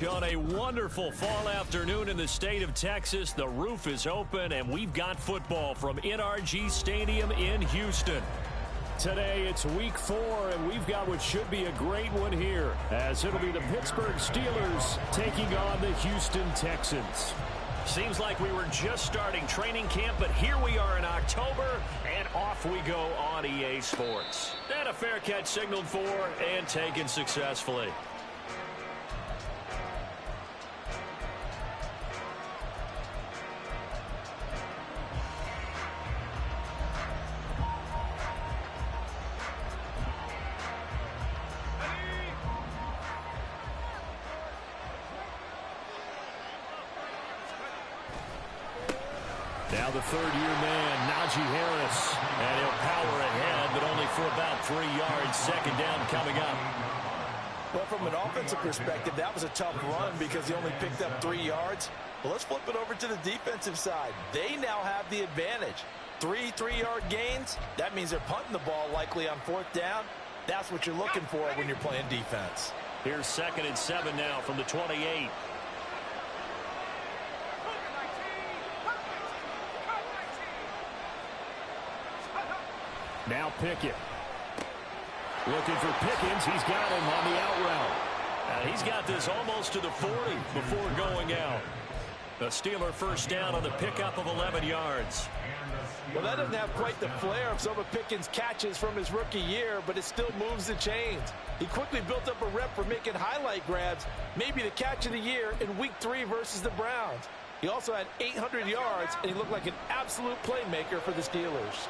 On a wonderful fall afternoon in the state of Texas, the roof is open, and we've got football from NRG Stadium in Houston. Today, it's week 4, and we've got what should be a great one here, as it'll be the Pittsburgh Steelers taking on the Houston Texans. Seems like we were just starting training camp, but here we are in October, and off we go on EA Sports. And a fair catch signaled for and taken successfully. Now the third-year man, Najee Harris. And he'll power ahead, but only for about 3 yards. Second down coming up. Well, from an offensive perspective, that was a tough run because he only picked up 3 yards. But let's flip it over to the defensive side. They now have the advantage. 3 3-yard gains. That means they're punting the ball likely on 4th down. That's what you're looking for when you're playing defense. Here's 2nd and 7 now from the 28. Now Pickett. Looking for Pickens. He's got him on the out route. He's got this almost to the 40 before going out. A Steeler first down on the pickup of 11 yards. Well, that doesn't have quite the flair of some of Pickens' catches from his rookie year, but it still moves the chains. He quickly built up a rep for making highlight grabs, maybe the catch of the year in Week 3 versus the Browns. He also had 800 yards, and he looked like an absolute playmaker for the Steelers.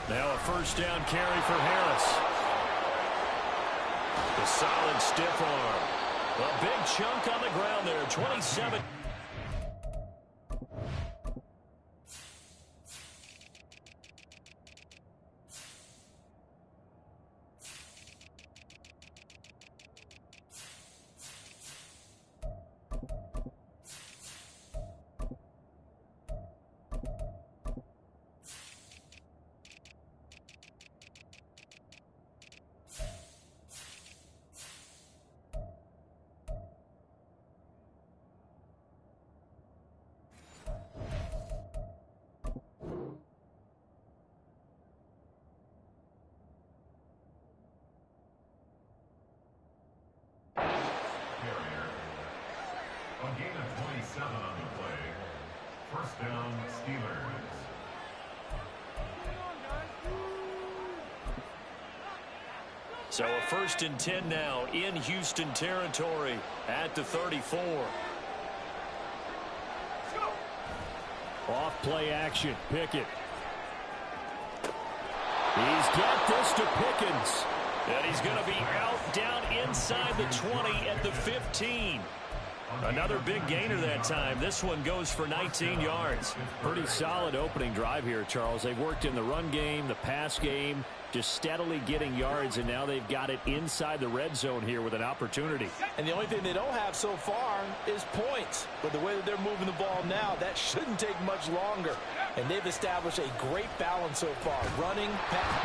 Now a first down carry for Harris. The solid stiff arm. A big chunk on the ground there, 27. A gain of 27 on the play. First down, Steelers. So a 1st and 10 now in Houston territory at the 34. Off play action. Pickett. He's got this to Pickens. And he's going to be out down inside the 20 at the 15. Another big gainer that time. This one goes for 19 yards. Pretty solid opening drive here, Charles. They've worked in the run game, the pass game, just steadily getting yards, and now they've got it inside the red zone here with an opportunity. And the only thing they don't have so far is points. But the way that they're moving the ball now, that shouldn't take much longer. And they've established a great balance so far. Running,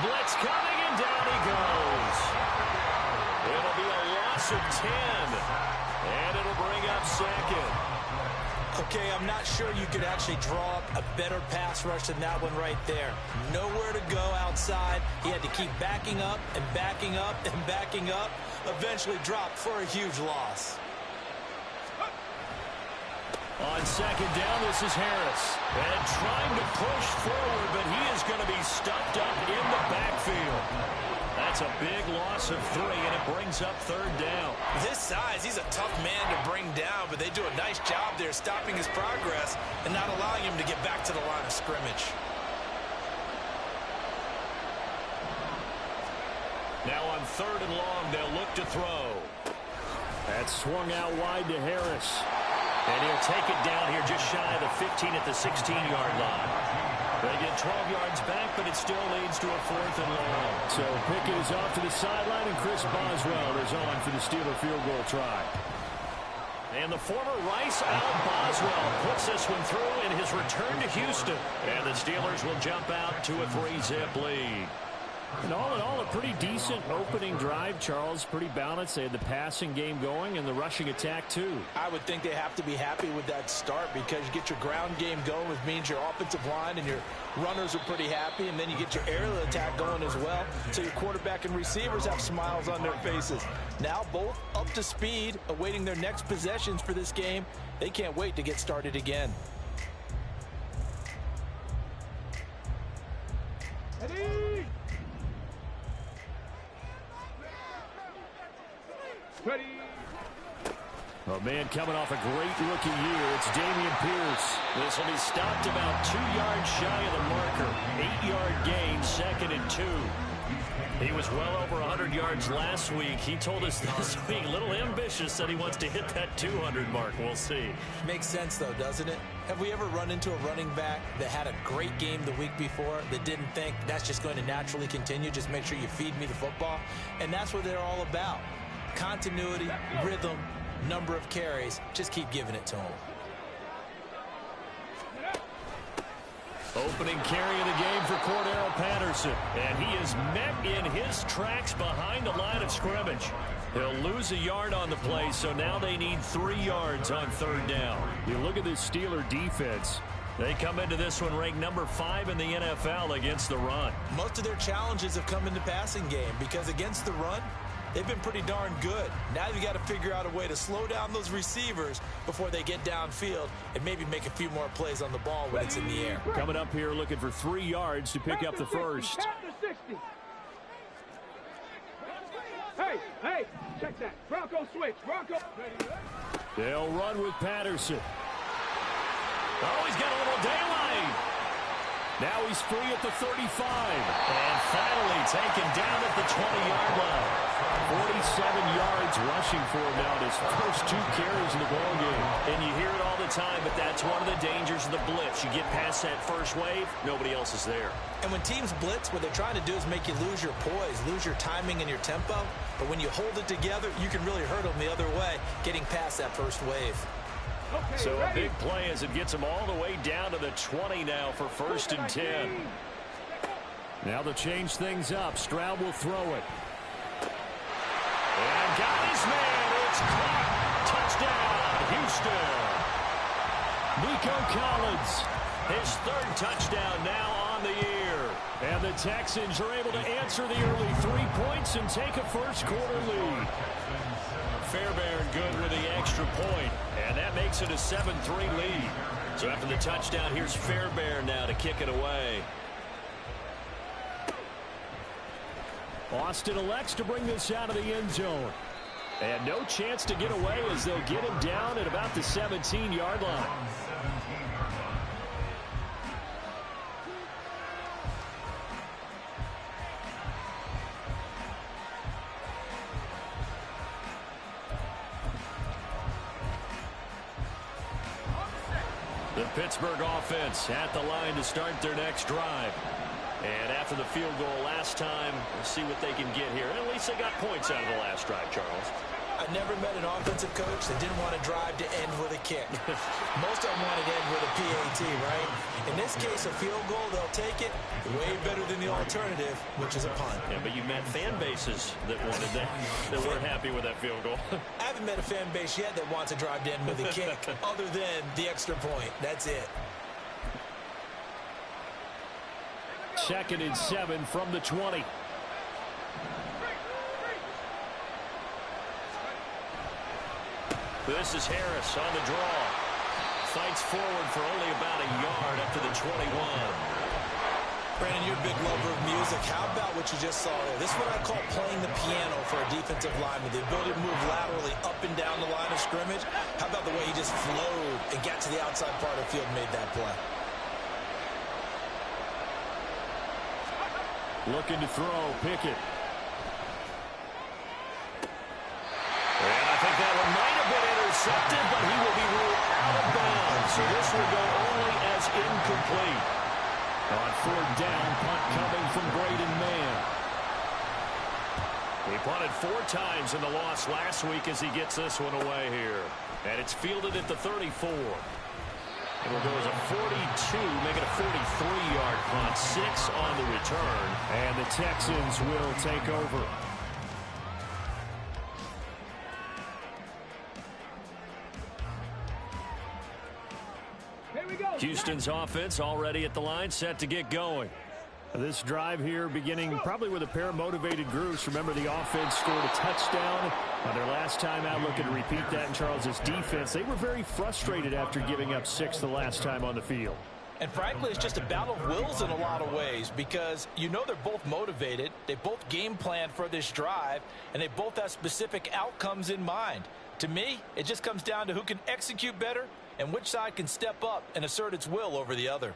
blitz coming, and down he goes. It'll be a loss of 10. And it'll bring up 2nd. Okay, I'm not sure you could actually draw up a better pass rush than that one right there. Nowhere to go outside. He had to keep backing up and backing up and backing up. Eventually dropped for a huge loss. On 2nd down, this is Harris. And trying to push forward, but he is going to be stuffed up in the backfield. That's a big loss of 3, and it brings up 3rd down. With his size, he's a tough man to bring down, but they do a nice job there stopping his progress and not allowing him to get back to the line of scrimmage. Now on 3rd and long, they'll look to throw. That's swung out wide to Harris. And he'll take it down here just shy of the 15 at the 16-yard line. They get 12 yards back, but it still leads to a 4th and long. So Pickett is off to the sideline, and Chris Boswell is on for the Steeler field goal try. And the former Rice Al Boswell puts this one through in his return to Houston. And the Steelers will jump out to a 3-zip lead. And all in all, a pretty decent opening drive, Charles. Pretty balanced. They had the passing game going and the rushing attack, too. I would think they have to be happy with that start because you get your ground game going, which means your offensive line and your runners are pretty happy, and then you get your aerial attack going as well. So your quarterback and receivers have smiles on their faces. Now both up to speed, awaiting their next possessions for this game. They can't wait to get started again. Ready. Oh, man, coming off a great rookie year, it's Dameon Pierce. This will be stopped about 2 yards shy of the marker. 8-yard gain, 2nd and 2. He was well over 100 yards last week. He told us this week, a little ambitious, said he wants to hit that 200 mark. We'll see. Makes sense, though, doesn't it? Have we ever run into a running back that had a great game the week before that didn't think that's just going to naturally continue? Just make sure you feed me the football. And that's what they're all about. Continuity, rhythm, number of carries. Just keep giving it to him. Opening carry of the game for Cordero Patterson. And he is met in his tracks behind the line of scrimmage. He'll lose a yard on the play, so now they need 3 yards on 3rd down. You look at this Steeler defense. They come into this one ranked number 5 in the NFL against the run. Most of their challenges have come in the passing game because against the run, they've been pretty darn good. Now you got to figure out a way to slow down those receivers before they get downfield and maybe make a few more plays on the ball when it's in the air. Coming up here looking for 3 yards to pick up the first. Hey, check that. Bronco switch. Bronco. They'll run with Patterson. Oh, he's got a little daylight. Now he's free at the 35. And finally taken down at the 20-yard line. 47 yards rushing for him now in his first 2 carries in the ball game. And you hear it all the time, but that's one of the dangers of the blitz. You get past that first wave, nobody else is there. And when teams blitz, what they're trying to do is make you lose your poise, lose your timing and your tempo. But when you hold it together, you can really hurt them the other way, getting past that first wave. So a big play as it gets them all the way down to the 20 now for 1st and 10. Now they'll change things up. Stroud will throw it. And got his man. It's caught. Touchdown, Houston. Nico Collins. His 3rd touchdown now on the year. And the Texans are able to answer the early 3 points and take a first-quarter lead. Fairbairn good with the extra point, and that makes it a 7-3 lead. So after the touchdown, here's Fairbairn now to kick it away. Austin elects to bring this out of the end zone. And no chance to get away as they'll get him down at about the 17-yard line. The Pittsburgh offense at the line to start their next drive. And after the field goal last time, we'll see what they can get here. And at least they got points out of the last drive, Charles. I never met an offensive coach that didn't want to drive to end with a kick. Most of them want to end with a PAT, right? In this case, a field goal, they'll take it way better than the alternative, which is a punt. Yeah, but you met fan bases that wanted that weren't happy with that field goal. I haven't met a fan base yet that wants to drive to end with a kick other than the extra point. That's it. 2nd and 7 from the 20. This is Harris on the draw. Fights forward for only about a yard up to the 21. Brandon, you're a big lover of music. How about what you just saw there? This is what I call playing the piano for a defensive lineman. The ability to move laterally up and down the line of scrimmage. How about the way he just flowed and got to the outside part of the field and made that play? Looking to throw, Pickett. And I think that one might have been intercepted, but he will be ruled out of bounds. So this will go only as incomplete. On 4th down, punt coming from Braden Mann. He punted 4 times in the loss last week as he gets this one away here. And it's fielded at the 34. It will go as a 42, make it a 43-yard punt. 6 on the return. And the Texans will take over. Here we go. Houston's offense already at the line, set to get going. This drive here beginning probably with a pair of motivated groups. Remember, the offense scored a touchdown on their last time out. Looking to repeat that in Charles's defense. They were very frustrated after giving up 6 the last time on the field. And frankly, it's just a battle of wills in a lot of ways because you know they're both motivated. They both game plan for this drive, and they both have specific outcomes in mind. To me, it just comes down to who can execute better and which side can step up and assert its will over the other.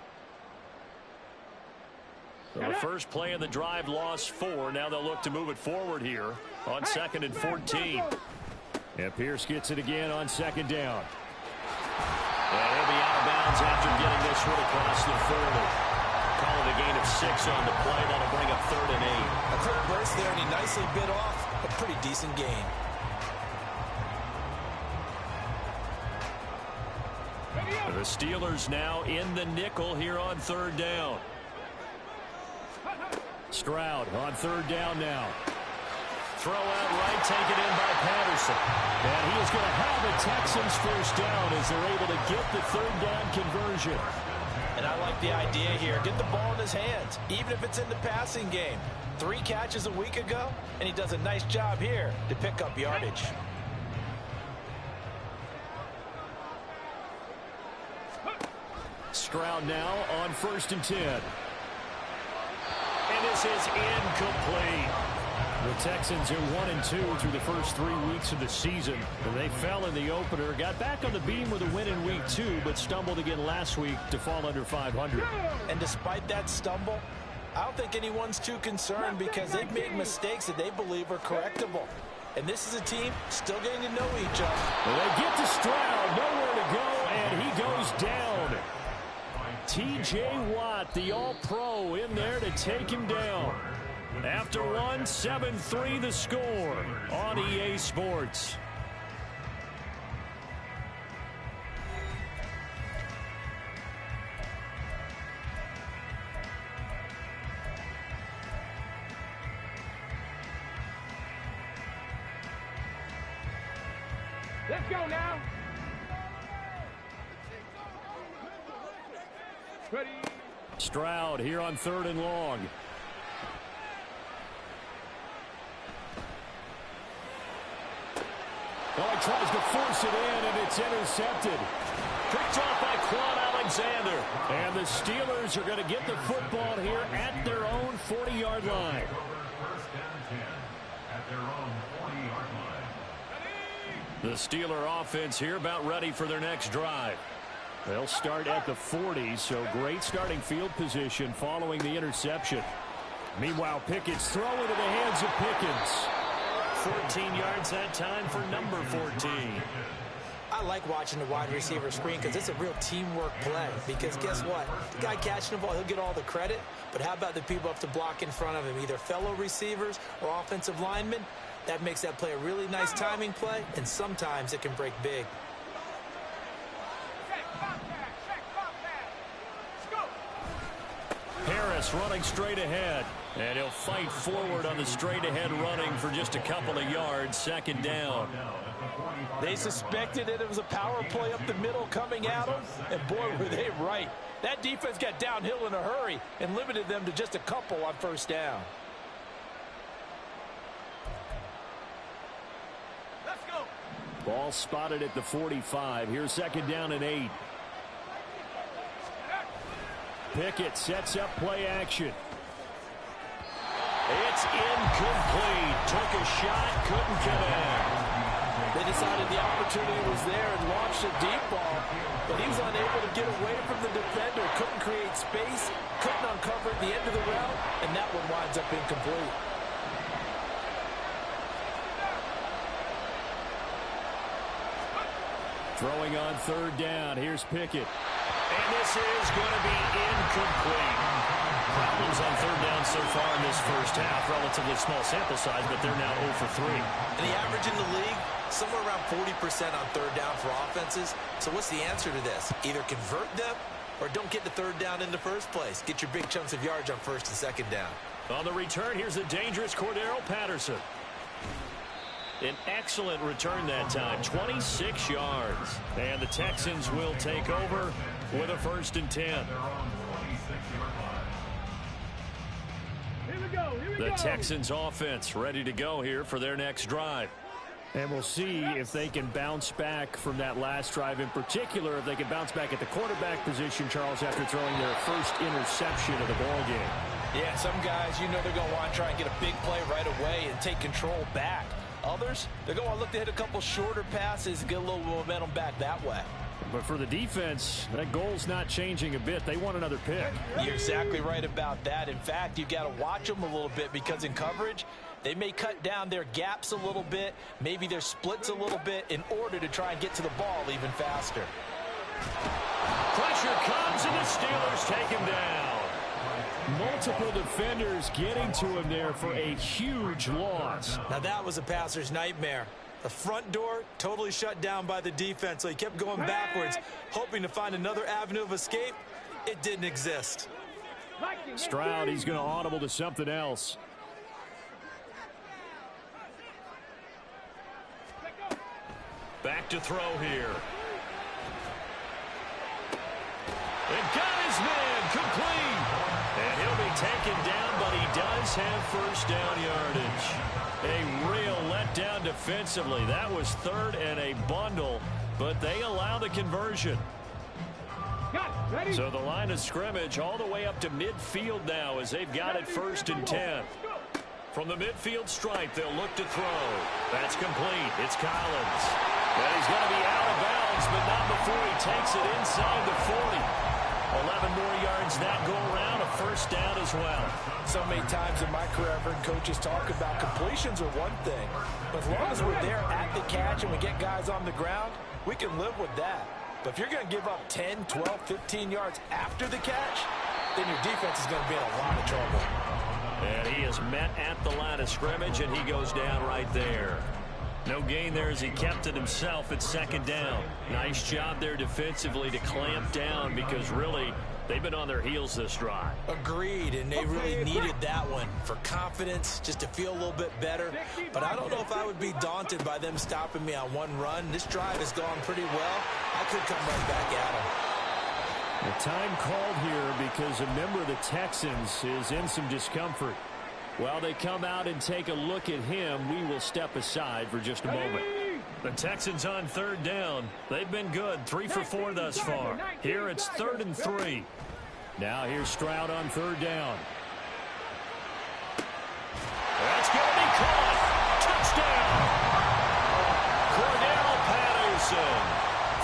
So the first play of the drive lost 4. Now they'll look to move it forward here on 2nd and 14. And Pierce gets it again on 2nd down. And he'll be out of bounds after getting this one across the 40. Call it a gain of 6 on the play. That'll bring up 3rd and 8. A quick burst there, and he nicely bit off a pretty decent gain. The Steelers now in the nickel here on 3rd down. Stroud on 3rd down now. Throw out right, taken in by Patterson. And he is going to have the Texans first down as they're able to get the 3rd down conversion. And I like the idea here. Get the ball in his hands, even if it's in the passing game. 3 catches a week ago, and he does a nice job here to pick up yardage. Stroud now on 1st and 10. And this is incomplete. The Texans are 1-2 through the first 3 weeks of the season. They fell in the opener, got back on the beam with a win in week 2, but stumbled again last week to fall under 500. And despite that stumble, I don't think anyone's too concerned because they've made mistakes that they believe are correctable. And this is a team still getting to know each other. Well, they get to Stroud, nowhere to go, and he goes down. T.J. Watt, the All-Pro, in there to take him down. After 1, 7-3 the score on EA Sports. Let's go now. Ready. Stroud here on 3rd and long. Well, he tries to force it in, and it's intercepted. Picked off by Quan Alexander. And the Steelers are going to get the football here at their own 40-yard line. First down 10 at their own 40-yard line. The Steeler offense here about ready for their next drive. They'll start at the 40, so great starting field position following the interception. Meanwhile, Pickett's throw into the hands of Pickens. 14 yards that time for number 14. I like watching the wide receiver screen because it's a real teamwork play. Because guess what? The guy catching the ball, he'll get all the credit. But how about the people up to block in front of him, either fellow receivers or offensive linemen? That makes that play a really nice timing play, and sometimes it can break big. Harris running straight ahead. And he'll fight forward on the straight-ahead running for just a couple of yards. 2nd down. They suspected that it was a power play up the middle coming at them, and boy, were they right. That defense got downhill in a hurry and limited them to just a couple on 1st down. Let's go. Ball spotted at the 45. Here's 2nd down and 8. Pickett sets up play action. It's incomplete. Took a shot, couldn't connect. They decided the opportunity was there and launched a deep ball, but he was unable to get away from the defender, couldn't create space, couldn't uncover at the end of the route, and that one winds up incomplete. Throwing on 3rd down. Here's Pickett. And this is going to be incomplete. Problems on 3rd down so far in this first half. Relatively small sample size, but they're now 0 for 3. And the average in the league, somewhere around 40% on third down for offenses. So what's the answer to this? Either convert them or don't get the third down in the first place. Get your big chunks of yards on first and second down. On the return, here's the dangerous Cordero Patterson. An excellent return that time, 26 yards. And the Texans will take over with a 1st and 10. The Texans offense ready to go here for their next drive. And we'll see if they can bounce back from that last drive, in particular, if they can bounce back at the quarterback position, Charles, after throwing their first interception of the ball game. Yeah, some guys, you know they're going to want to try and get a big play right away and take control back. Others, they're going to look to hit a couple shorter passes and get a little momentum back that way. But for the defense, that goal's not changing a bit. They want another pick. You're exactly right about that. In fact, you've got to watch them a little bit because in coverage, they may cut down their gaps a little bit, maybe their splits a little bit in order to try and get to the ball even faster. Pressure comes and the Steelers take him down. Multiple defenders getting to him there for a huge loss. Now that was a passer's nightmare. The front door totally shut down by the defense, so he kept going backwards, hoping to find another avenue of escape. It didn't exist. Stroud, he's going to audible to something else. Back to throw here. And got his man complete. And he'll be taken down, but he does have first down yardage. A real letdown defensively. That was 3rd and a bundle, but they allow the conversion. So the line of scrimmage all the way up to midfield now as they've got it 1st and 10. From the midfield stripe, they'll look to throw. That's complete. It's Collins. And he's going to be out of bounds, but not before he takes it inside the 40. 11 more yards that go around, a first down as well. So many times in my career, I've heard coaches talk about completions are one thing, but as long as we're there at the catch and we get guys on the ground, we can live with that. But if you're going to give up 10, 12, 15 yards after the catch, then your defense is going to be in a lot of trouble. And he is met at the line of scrimmage, and he goes down right there. No gain there as he kept it himself at 2nd down. Nice job there defensively to clamp down because really they've been on their heels this drive. Agreed, and they really needed that one for confidence, just to feel a little bit better. But I don't know if I would be daunted by them stopping me on one run. This drive has gone pretty well. I could come right back at them. The time called here because a member of the Texans is in some discomfort. While they come out and take a look at him, we will step aside for just a moment. The Texans on 3rd down. They've been good, 3 for 4 thus far. Here it's 3rd and 3. Now here's Stroud on 3rd down. That's going to be caught. Touchdown. Cordero Patterson,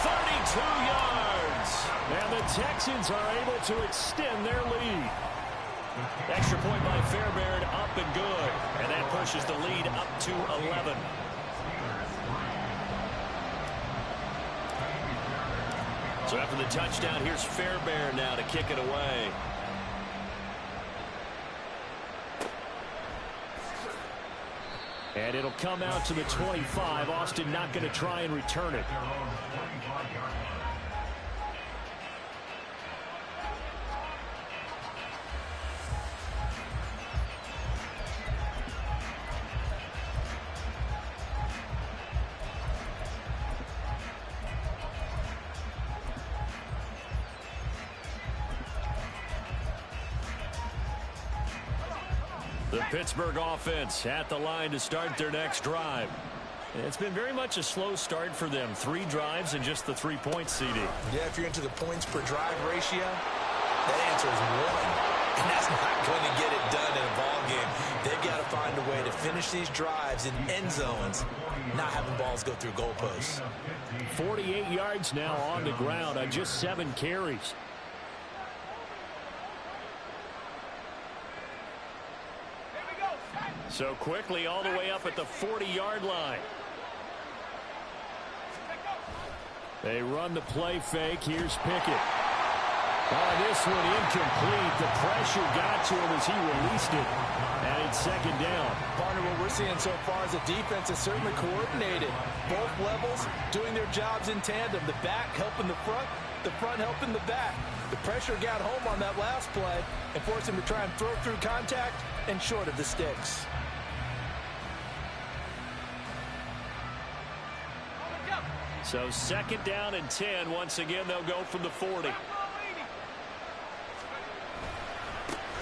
32 yards. And the Texans are able to extend their lead. Extra point by Fairbairn, up and good. And that pushes the lead up to 11. So after the touchdown, here's Fairbairn now to kick it away. And it'll come out to the 25. Austin not going to try and return it. The Pittsburgh offense at the line to start their next drive. It's been very much a slow start for them. 3 drives and just the 3-point CD. Yeah, if you're into the points per drive ratio, that answer is 1. And that's not going to get it done in a ball game. They've got to find a way to finish these drives in end zones, not having balls go through goalposts. 48 yards now on the ground on just 7 carries. So quickly all the way up at the 40-yard line. They run the play fake. Here's Pickett. Oh, this one incomplete. The pressure got to him as he released it. And it's second down. Partner, what we're seeing so far is the defense is certainly coordinated. Both levels doing their jobs in tandem. The back helping the front helping the back. The pressure got home on that last play and forced him to try and throw through contact and short of the sticks. So second down and 10. Once again, they'll go from the 40.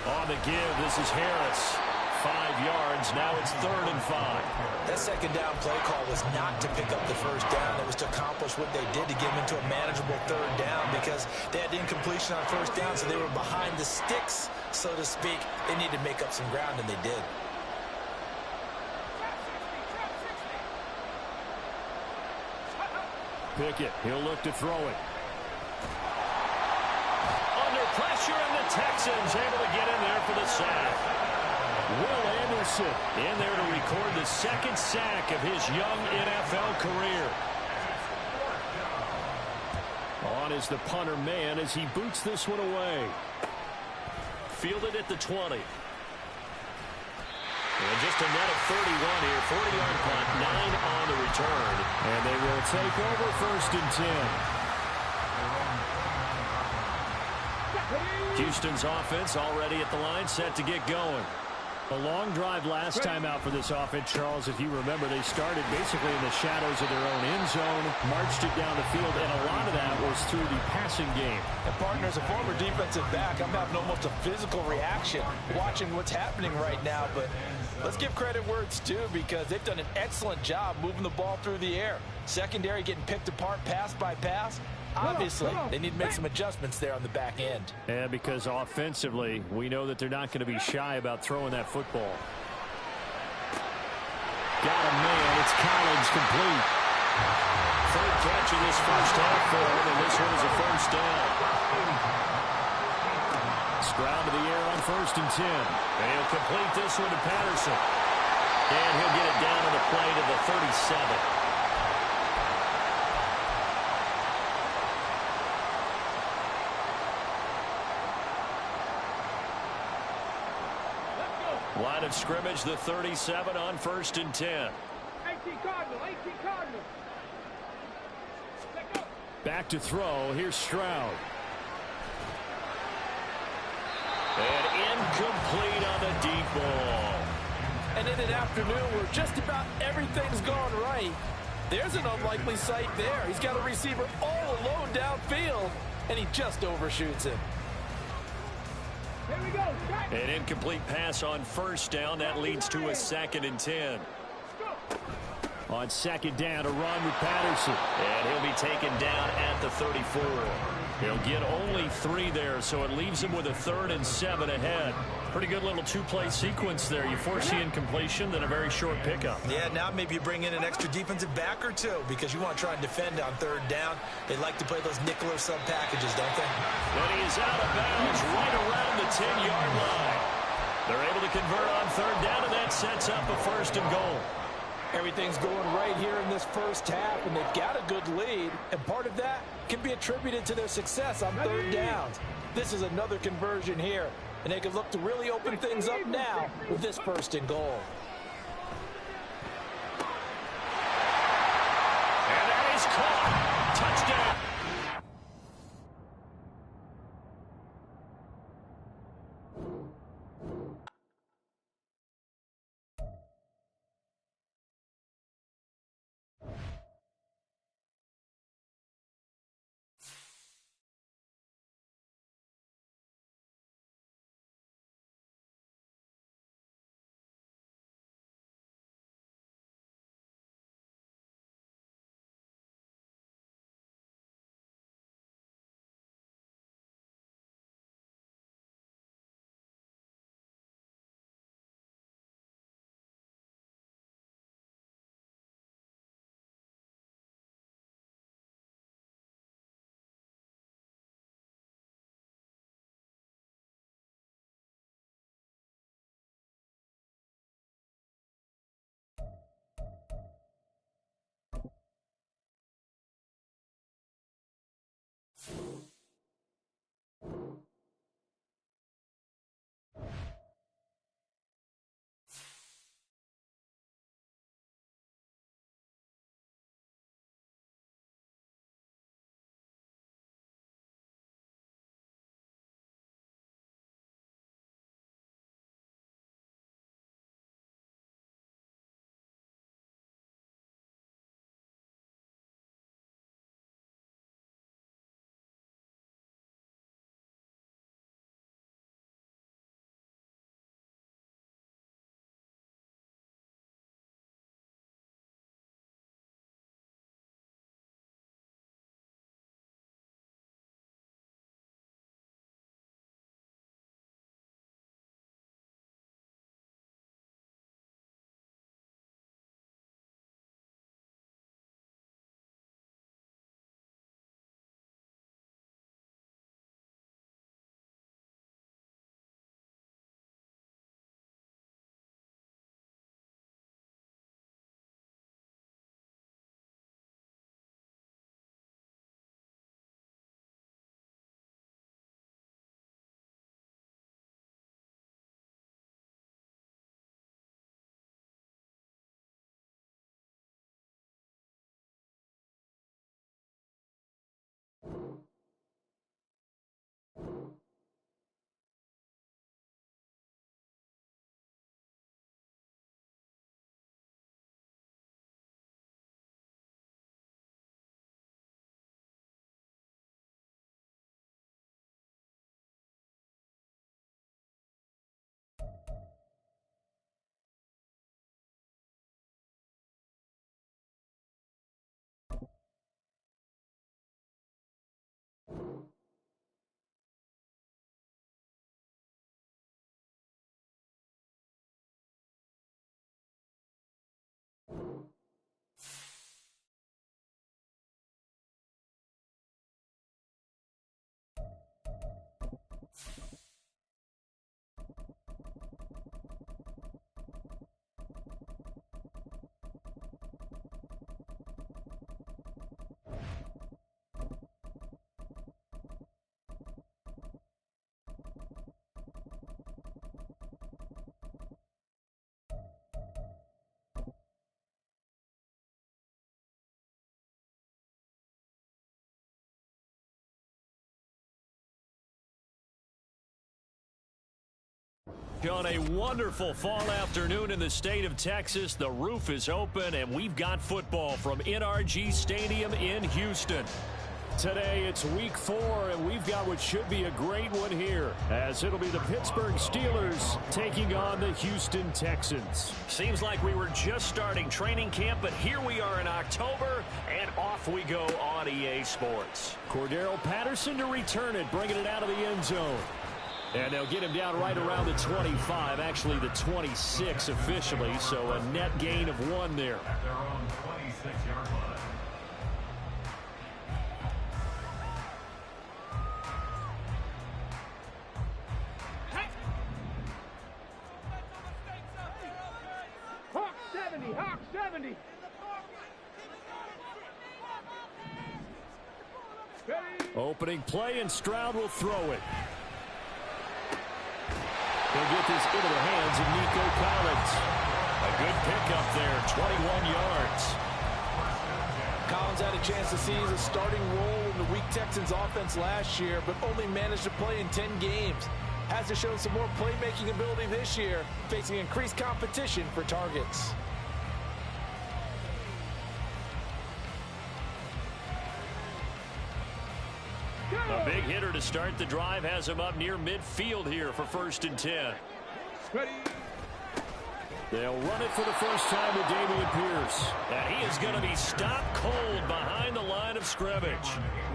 On the give, this is Harris. 5 yards. Now it's 3rd and 5. That second down play call was not to pick up the first down. It was to accomplish what they did to get them into a manageable 3rd down because they had incompletion on first down, so they were behind the sticks, so to speak. They needed to make up some ground, and they did. Pickett, he'll look to throw it. Under pressure, and the Texans able to get in there for the sack. Will Anderson in there to record the 2nd sack of his young NFL career. on is the punter man as he boots this one away. Fielded at the 20. And just a net of 31 here. 40-yard punt, 9 on the return. And they will take over 1st and 10. Houston's offense already at the line, set to get going. A long drive last time out for this offense, Charles. If you remember, they started basically in the shadows of their own end zone, marched it down the field, and a lot of that was through the passing game. And partners, a former defensive back, I'm having almost a physical reaction watching what's happening right now. But let's give credit where it's due because they've done an excellent job moving the ball through the air. Secondary getting picked apart pass by pass. Obviously, they need to make some adjustments there on the back end. Yeah, because offensively, we know that they're not going to be shy about throwing that football. Got a man. It's Collins, complete. Third catch of this first half for him, and this one is a first down. Stroud to the air on 1st and 10. And he'll complete this one to Patterson. And he'll get it down on the play to the 37. Line of scrimmage, the 37 on 1st and 10. 18 Cardinal, 18 Cardinal. Let go. Back to throw. Here's Stroud. And incomplete on the deep ball. And in an afternoon where just about everything's gone right, there's an unlikely sight there. He's got a receiver all alone downfield, and he just overshoots him. Here we go. An incomplete pass on 1st down. That leads to a 2nd and 10. On 2nd down, a run with Patterson. And he'll be taken down at the 34. He'll get only 3 there, so it leaves him with a 3rd and 7 ahead. Pretty good little 2-play sequence there. You force the incompletion, then a very short pickup. Yeah, now maybe you bring in an extra defensive back or two because you want to try and defend on 3rd down. They like to play those nickel or sub packages, don't they? But he is out of bounds right around the 10-yard line. They're able to convert on 3rd down, and that sets up a 1st and goal. Everything's going right here in this first half, and they've got a good lead, and part of that can be attributed to their success on 3rd downs. This is another conversion here, and they can look to really open things up now with this 1st and goal. And that is caught. Touchdown. On a wonderful fall afternoon in the state of Texas, the roof is open, and we've got football from NRG Stadium in Houston. Today it's week 4, and we've got what should be a great one here, as it'll be the Pittsburgh Steelers taking on the Houston Texans. Seems like we were just starting training camp, but here we are in October, and off we go on EA Sports. Cordero Patterson to return it, bringing it out of the end zone. And they'll get him down right around the 25, actually the 26 officially, so a net gain of 1 there. At their own 26-yard line. Hawk 70, Hawk 70. Opening play, and Stroud will throw it. He'll get this into the hands of Nico Collins. A good pickup there, 21 yards. Collins had a chance to seize a starting role in the weak Texans offense last year, but only managed to play in 10 games. Has to show some more playmaking ability this year, facing increased competition for targets. A big hitter to start the drive has him up near midfield here for 1st and 10. Ready. They'll run it for the first time with Dameon Pierce. And he is going to be stopped cold behind the line of scrimmage.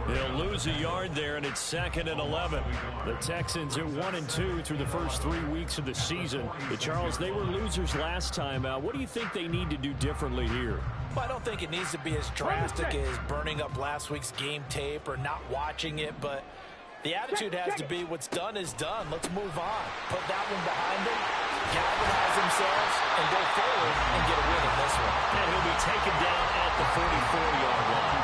They'll lose a yard there, and it's 2nd and 11. The Texans are 1-2 through the first 3 weeks of the season. But Charles, they were losers last time out. What do you think they need to do differently here? Well, I don't think it needs to be as drastic as burning up last week's game tape or not watching it, but the attitude has to be what's done is done. Let's move on. Put that one behind them, galvanize themselves, and go forward and get a win in this one. And he'll be taken down at the 44-yard line.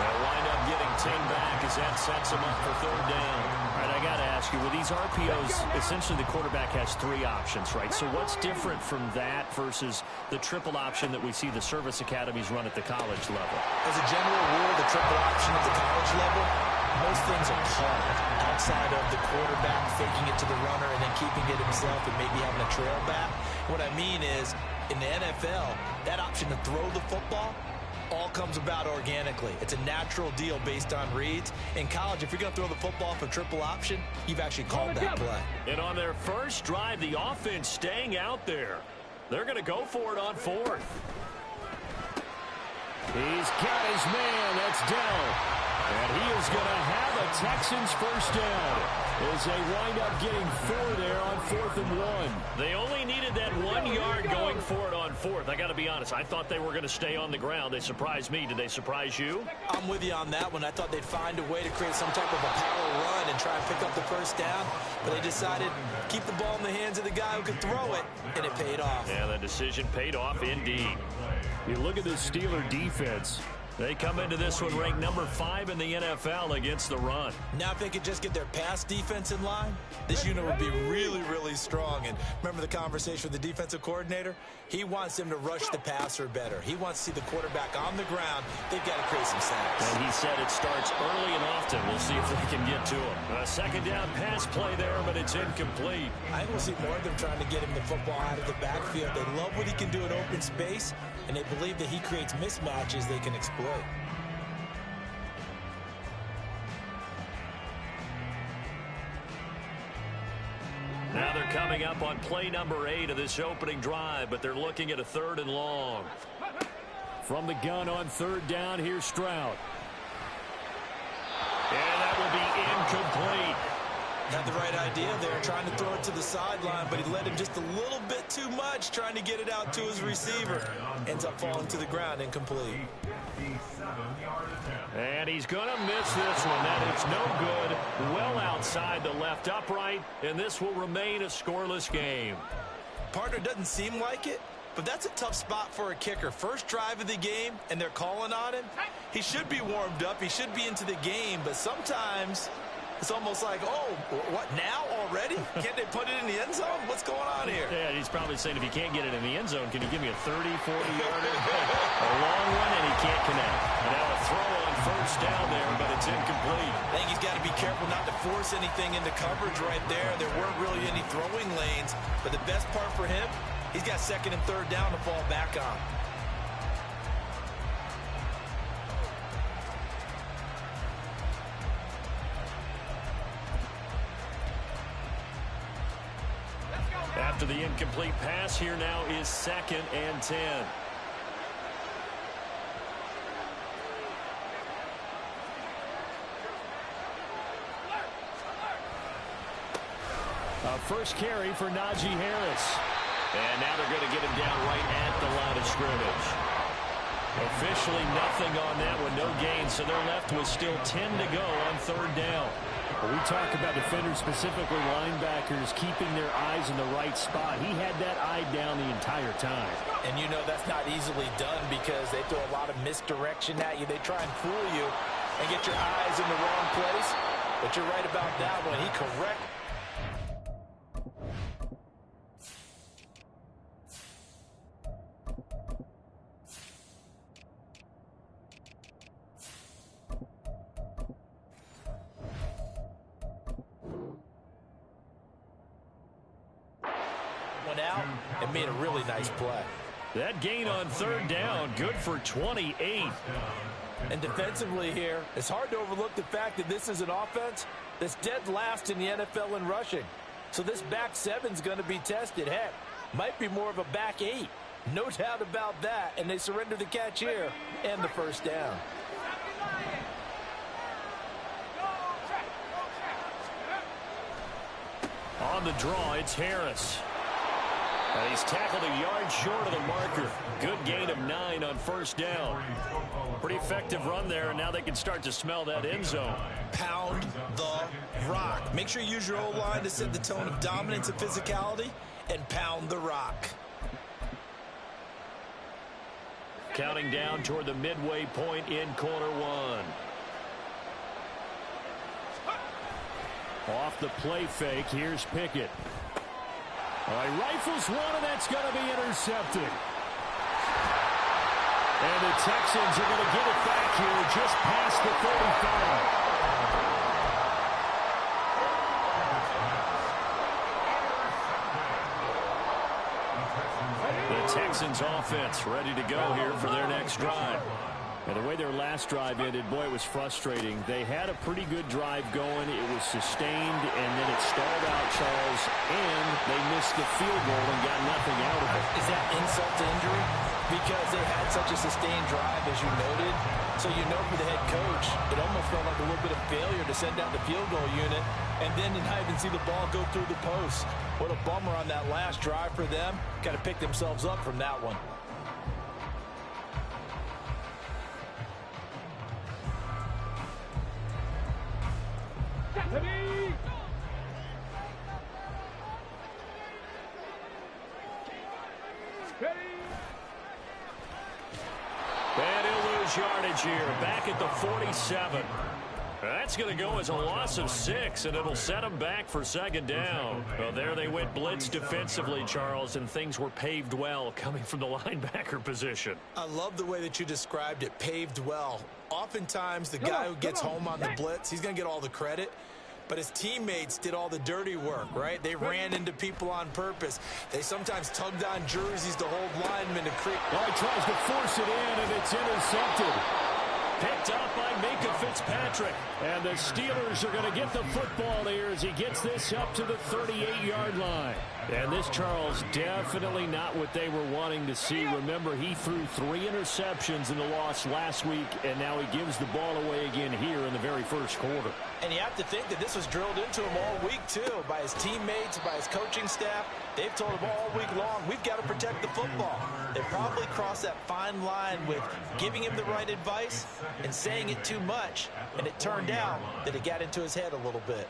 They'll wind up getting 10 back as that sets him up for 3rd down. All right, I got to ask you, with these RPOs, essentially the quarterback has 3 options, right? So what's different from that versus the triple option that we see the service academies run at the college level? As a general rule, the triple option at the college level, most things are called outside of the quarterback faking it to the runner and then keeping it himself and maybe having a trail back. What I mean is, in the NFL, that option to throw the football all comes about organically. It's a natural deal based on reads. In college, if you're going to throw the football for triple option, you've actually called that play. And on their first drive, the offense staying out there. They're going to go for it on 4th. He's got his man. That's down. And he is going to have a Texans first down as they wind up getting 4 there on 4th and 1. They only needed that 1 yard going for it on 4th. I got to be honest. I thought they were going to stay on the ground. They surprised me. Did they surprise you? I'm with you on that one. I thought they'd find a way to create some type of a power run and try and pick up the first down. But they decided to keep the ball in the hands of the guy who could throw it, and it paid off. Yeah, the decision paid off indeed. You look at this Steeler defense. They come into this one ranked number 5 in the NFL against the run. Now if they could just get their pass defense in line, this unit would be really, really strong. And remember the conversation with the defensive coordinator? He wants them to rush the passer better. He wants to see the quarterback on the ground. They've got to create some sacks. And he said it starts early and often. We'll see if they can get to him. A 2nd down pass play there, but it's incomplete. I think we'll see more of them trying to get him the football out of the backfield. They love what he can do in open space, and they believe that he creates mismatches they can exploit. Now they're coming up on play number 8 of this opening drive, but they're looking at a 3rd and long. From the gun on 3rd down, here's Stroud. And that will be incomplete. Had the right idea there, trying to throw it to the sideline, but he let him just a little bit too much, trying to get it out to his receiver. Ends up falling to the ground, incomplete. And he's going to miss this one. That is no good. Well outside the left upright, and this will remain a scoreless game. Partner doesn't seem like it, but that's a tough spot for a kicker. First drive of the game, and they're calling on him. He should be warmed up. He should be into the game, but sometimes It's almost like, oh, what, now already? Can't they put it in the end zone? What's going on here? Yeah, he's probably saying, if you can't get it in the end zone, can you give me a 30, 40-yarder? A long one, and he can't connect. And now a throw on first down there, but it's incomplete. I think he's got to be careful not to force anything into coverage right there. There weren't really any throwing lanes, but the best part for him, he's got second and third down to fall back on. After the incomplete pass, here now is 2nd and 10. First carry for Najee Harris. And now they're going to get him down right at the line of scrimmage. Officially nothing on that one, no gain, so they're left with still 10 to go on third down. When we talk about defenders, specifically linebackers, keeping their eyes in the right spot. He had that eye down the entire time. And you know that's not easily done because they throw a lot of misdirection at you. They try and fool you and get your eyes in the wrong place. But you're right about that one. He correct. Out and made a really nice play. That gain on third down, good for 28. And defensively here, it's hard to overlook the fact that this is an offense that's dead last in the NFL in rushing. So this back seven's going to be tested. Heck, might be more of a back 8. No doubt about that. And they surrender the catch here and the first down. On the draw, it's Harris. And he's tackled a yard short of the marker. Good gain of 9 on first down. Pretty effective run there, and now they can start to smell that end zone. Pound the rock. Make sure you use your O-line to set the tone of dominance and physicality, and pound the rock. Counting down toward the midway point in quarter one. Off the play fake, here's Pickett. He rifles one, and that's going to be intercepted. And the Texans are going to get it back here just past the 35. The Texans offense ready to go here for their next drive. And the way their last drive ended, boy, it was frustrating. They had a pretty good drive going. It was sustained, and then it stalled out, Charles, and they missed the field goal and got nothing out of it. Is that insult to injury? Because they had such a sustained drive, as you noted. So you know for the head coach, it almost felt like a little bit of failure to send out the field goal unit and then to not even see the ball go through the post. What a bummer on that last drive for them. Got to pick themselves up from that one. And he'll lose yardage here. Back at the 47. That's going to go as a loss of 6, and it'll set them back for second down. Well, there they went blitz defensively, Charles, and things were paved well coming from the linebacker position. I love the way that you described it, paved well. Oftentimes, the guy who gets home on the blitz, he's going to get all the credit. But his teammates did all the dirty work, right? They ran into people on purpose. They sometimes tugged on jerseys to hold linemen to create. Well, he tries to force it in, and it's intercepted. Picked up by Minka Fitzpatrick. And the Steelers are going to get the football here as he gets this up to the 38-yard line. And this, Charles, definitely not what they were wanting to see. Remember, he threw 3 interceptions in the loss last week, and now he gives the ball away again here in the very first quarter. And you have to think that this was drilled into him all week, too, by his teammates, by his coaching staff. They've told him all week long, we've got to protect the football. They probably crossed that fine line with giving him the right advice and saying it too much. And it turned out that it got into his head a little bit.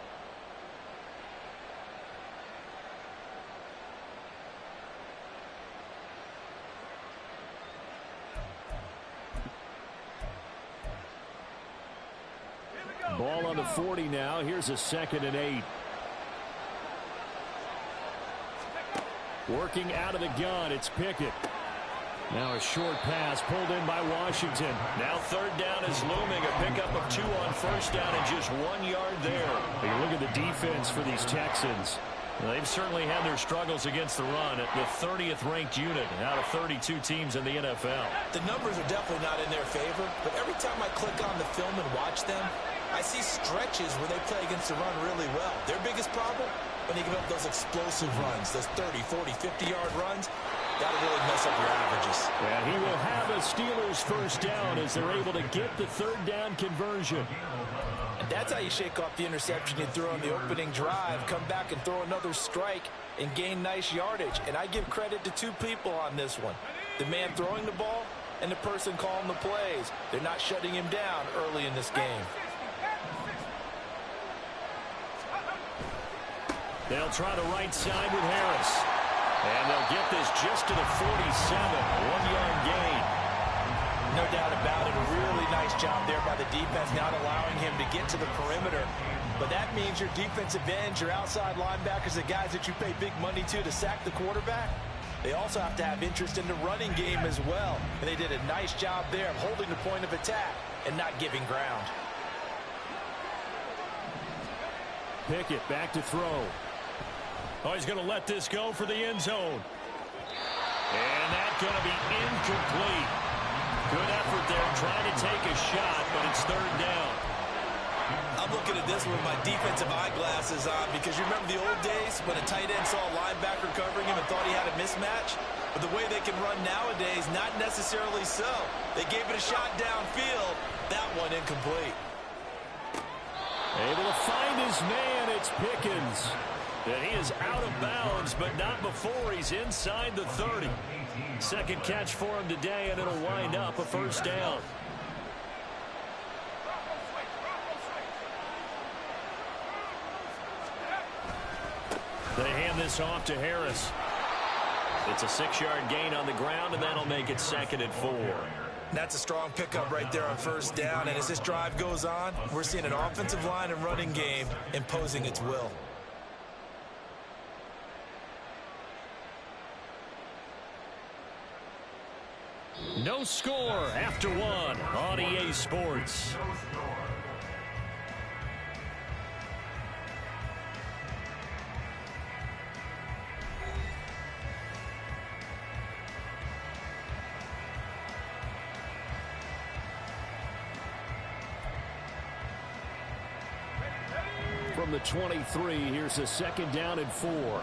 Ball on the 40 now. Here's a 2nd and 8. Working out of the gun, it's Pickett. Now a short pass pulled in by Washington. Now 3rd down is looming. A pickup of 2 on 1st down and just 1 yard there. You look at the defense for these Texans. Well, they've certainly had their struggles against the run. The 30th ranked unit out of 32 teams in the NFL. The numbers are definitely not in their favor, but every time I click on the film and watch them, I see stretches where they play against the run really well. Their biggest problem, when they give up those explosive runs, those 30, 40, 50-yard runs, that'll really mess up your averages. And he will have a Steelers 1st down as they're able to get the 3rd down conversion. And that's how you shake off the interception you threw on the opening drive, come back and throw another strike and gain nice yardage. And I give credit to 2 people on this one. The man throwing the ball and the person calling the plays. They're not shutting him down early in this game. They'll try the right side with Harris. And they'll get this just to the 47. 1-yard gain. No doubt about it. A really nice job there by the defense, not allowing him to get to the perimeter. But that means your defensive ends, your outside linebackers, the guys that you pay big money to sack the quarterback, they also have to have interest in the running game as well. And they did a nice job there of holding the point of attack and not giving ground. Pickett back to throw. Oh, he's going to let this go for the end zone. And that's going to be incomplete. Good effort there trying to take a shot, but it's 3rd down. I'm looking at this with my defensive eyeglasses on because you remember the old days when a tight end saw a linebacker covering him and thought he had a mismatch? But the way they can run nowadays, not necessarily so. They gave it a shot downfield. That one incomplete. Able to find his man, it's Pickens. And he is out of bounds, but not before he's inside the 30. 2nd catch for him today, and it'll wind up a 1st down. They hand this off to Harris. It's a 6-yard gain on the ground, and that'll make it 2nd and 4. That's a strong pickup right there on 1st down, and as this drive goes on, we're seeing an offensive line and running game imposing its will. No score after 1 on EA Sports. From the 23, here's a 2nd down and 4.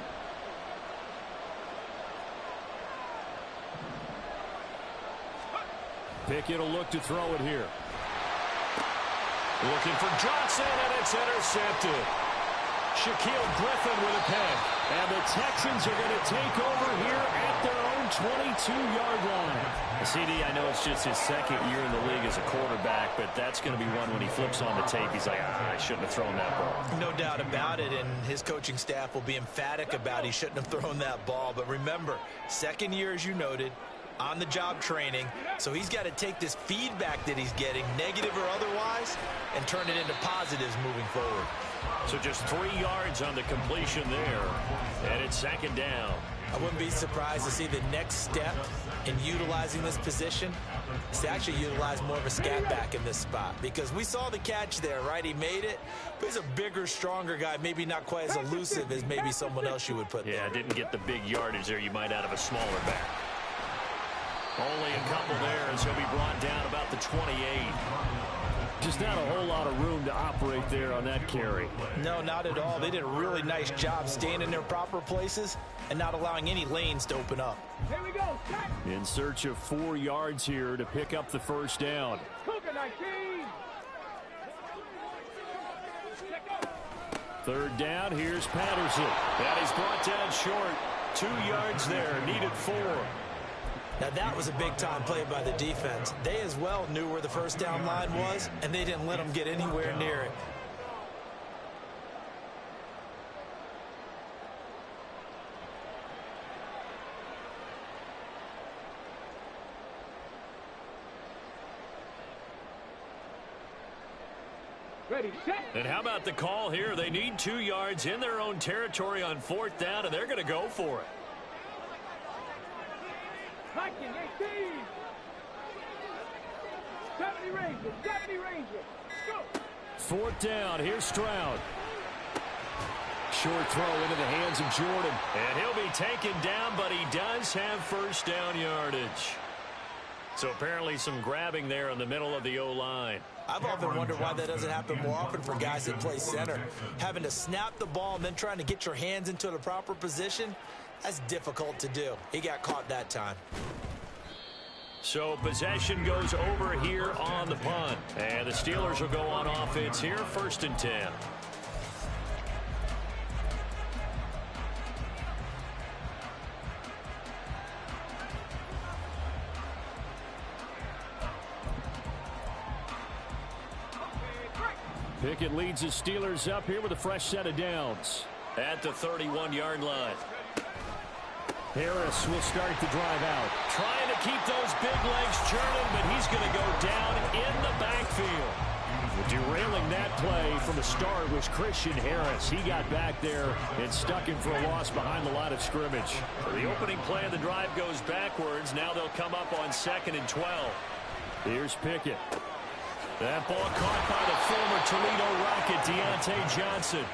Pickett will look to throw it here. Looking for Johnson, and it's intercepted. Shaquille Griffin with a pick. And the Texans are going to take over here at their own 22-yard line. CD, I know it's just his 2nd year in the league as a quarterback, but that's going to be one when he flips on the tape. He's like, I shouldn't have thrown that ball. No doubt about it, and his coaching staff will be emphatic about he shouldn't have thrown that ball. But remember, 2nd year, as you noted, on-the-job training, so he's got to take this feedback that he's getting, negative or otherwise, and turn it into positives moving forward. So just 3 yards on the completion there, and it's 2nd down. I wouldn't be surprised to see the next step in utilizing this position is to actually utilize more of a scat back in this spot, because we saw the catch there, right? He made it, but he's a bigger, stronger guy, maybe not quite as elusive as maybe someone else you would put there. Yeah, didn't get the big yardage there you might out of a smaller back. Only a couple there as he'll be brought down about the 28. Just not a whole lot of room to operate there on that carry. No, not at all. They did a really nice job staying in their proper places and not allowing any lanes to open up. Here we go. Set. In search of 4 yards here to pick up the 1st down. Cougar 19. 3rd down, here's Patterson. And he's brought down short. 2 yards there, needed 4. Now, that was a big-time play by the defense. They as well knew where the 1st down line was, and they didn't let them get anywhere near it. Ready, set. And how about the call here? They need 2 yards in their own territory on 4th down, and they're going to go for it. Hiking, 18. 70 Rangers, 70 Rangers. Go. 4th down. Here's Stroud. Short throw into the hands of Jordan. And he'll be taken down, but he does have 1st down yardage. So apparently some grabbing there in the middle of the O-line. I've often wondered why that doesn't happen more often for guys that play center. Having to snap the ball and then trying to get your hands into the proper position, that's difficult to do. He got caught that time. So possession goes over here on the punt. And the Steelers will go on offense here, 1st and 10. Pickett leads the Steelers up here with a fresh set of downs. At the 31-yard line. Harris will start the drive out. Trying to keep those big legs churning, but he's going to go down in the backfield. Derailing that play from the start was Christian Harris. He got back there and stuck him for a loss behind the line of scrimmage. The opening play of the drive goes backwards. Now they'll come up on 2nd and 12. Here's Pickett. That ball caught by the former Toledo Rocket, Deontay Johnson.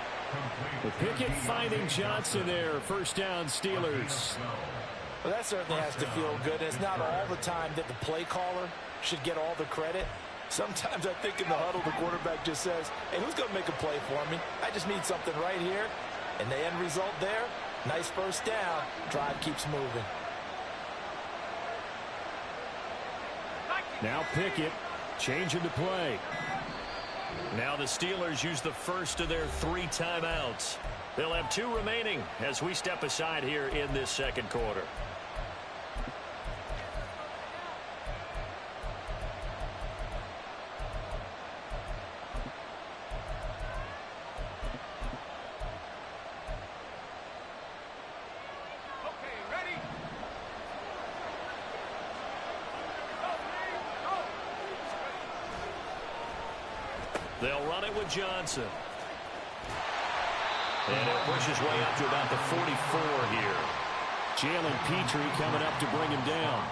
But Pickett finding Johnson there. 1st down, Steelers. Well, that certainly has to feel good. And it's not all the time that the play caller should get all the credit. Sometimes I think in the huddle, the quarterback just says, hey, who's going to make a play for me? I just need something right here. And the end result there, nice 1st down. Drive keeps moving. Now Pickett changing the play. Now the Steelers use the first of their 3 timeouts. They'll have 2 remaining as we step aside here in this 2nd quarter. They'll run it with Johnson. And it pushes way up to about the 44 here. Jalen Petrie coming up to bring him down.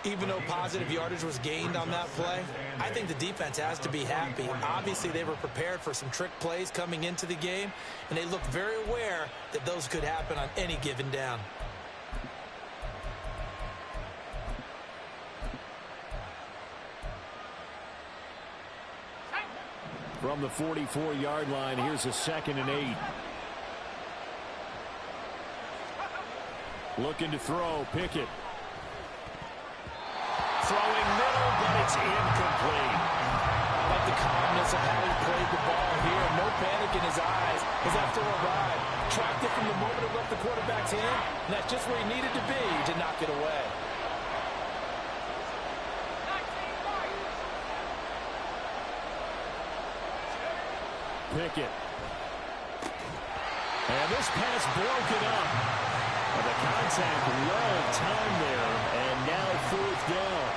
Even though positive yardage was gained on that play, I think the defense has to be happy. Obviously, they were prepared for some trick plays coming into the game, and they looked very aware that those could happen on any given down. From the 44-yard line, here's a 2nd and 8. Looking to throw, Pickett. Throwing middle, but it's incomplete. I like the calmness of how he played the ball here. No panic in his eyes as that throw arrived. Tracked it from the moment it left the quarterback's hand, and that's just where he needed to be to knock it away. Pickett. And this pass broken up. And the contact well timed there. And now 4th down.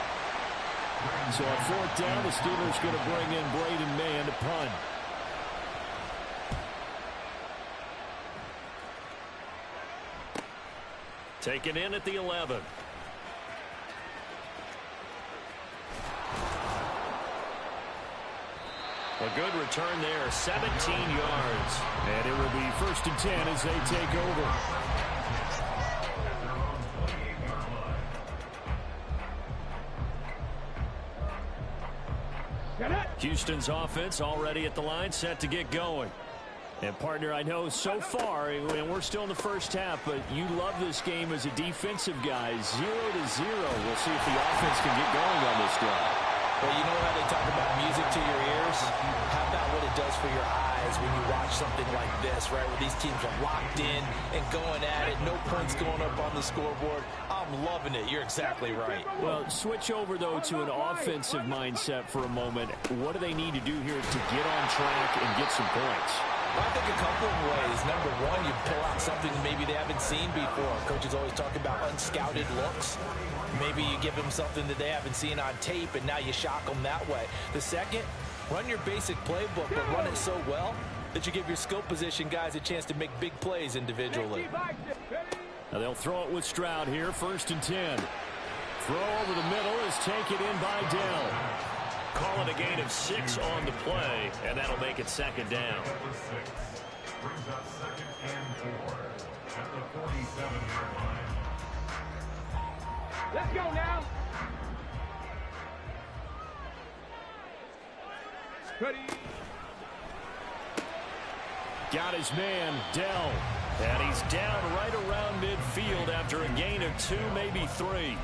So at 4th down, the Steelers going to bring in Braden Mann to punt. Taken in at the 11. A good return there, 17 yards. And it will be 1st and 10 as they take over. Houston's offense already at the line, set to get going. And, partner, I know so far, and we're still in the first half, but you love this game as a defensive guy. 0-0. We'll see if the offense can get going on this drive. Well, you know how they talk about music to your ears? How about what it does for your eyes when you watch something like this, right, where these teams are locked in and going at it, no points going up on the scoreboard. I'm loving it. You're exactly right. Well, switch over, though, to an offensive mindset for a moment. What do they need to do here to get on track and get some points? Well, I think a couple of ways. Number one, you pull out something maybe they haven't seen before. Coaches always talk about unscouted looks. Maybe you give them something that they haven't seen on tape, and now you shock them that way. The second, Run your basic playbook, but run it so well that you give your skill position guys a chance to make big plays individually. Now they'll throw it with Stroud here, 1st and 10. Throw over the middle is taken in by Dell. Call it a gain of 6 on the play, and that'll make it 2nd down. Brings up 2nd and 4 at the 47-yard line. Let's go now. Ready. Got his man, Dell. And he's down right around midfield after a gain of 2, maybe 3.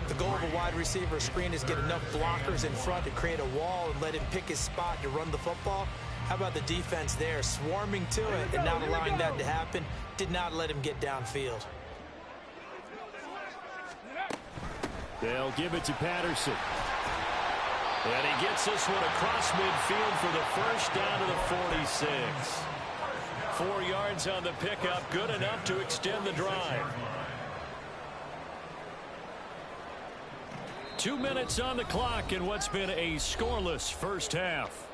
The goal of a wide receiver screen is get enough blockers in front to create a wall and let him pick his spot to run the football. How about the defense there, swarming to it and not allowing that to happen? Did not let him get downfield. They'll give it to Patterson. And he gets this one across midfield for the 1st down to the 46. 4 yards on the pickup, good enough to extend the drive. 2 minutes on the clock in what's been a scoreless first half.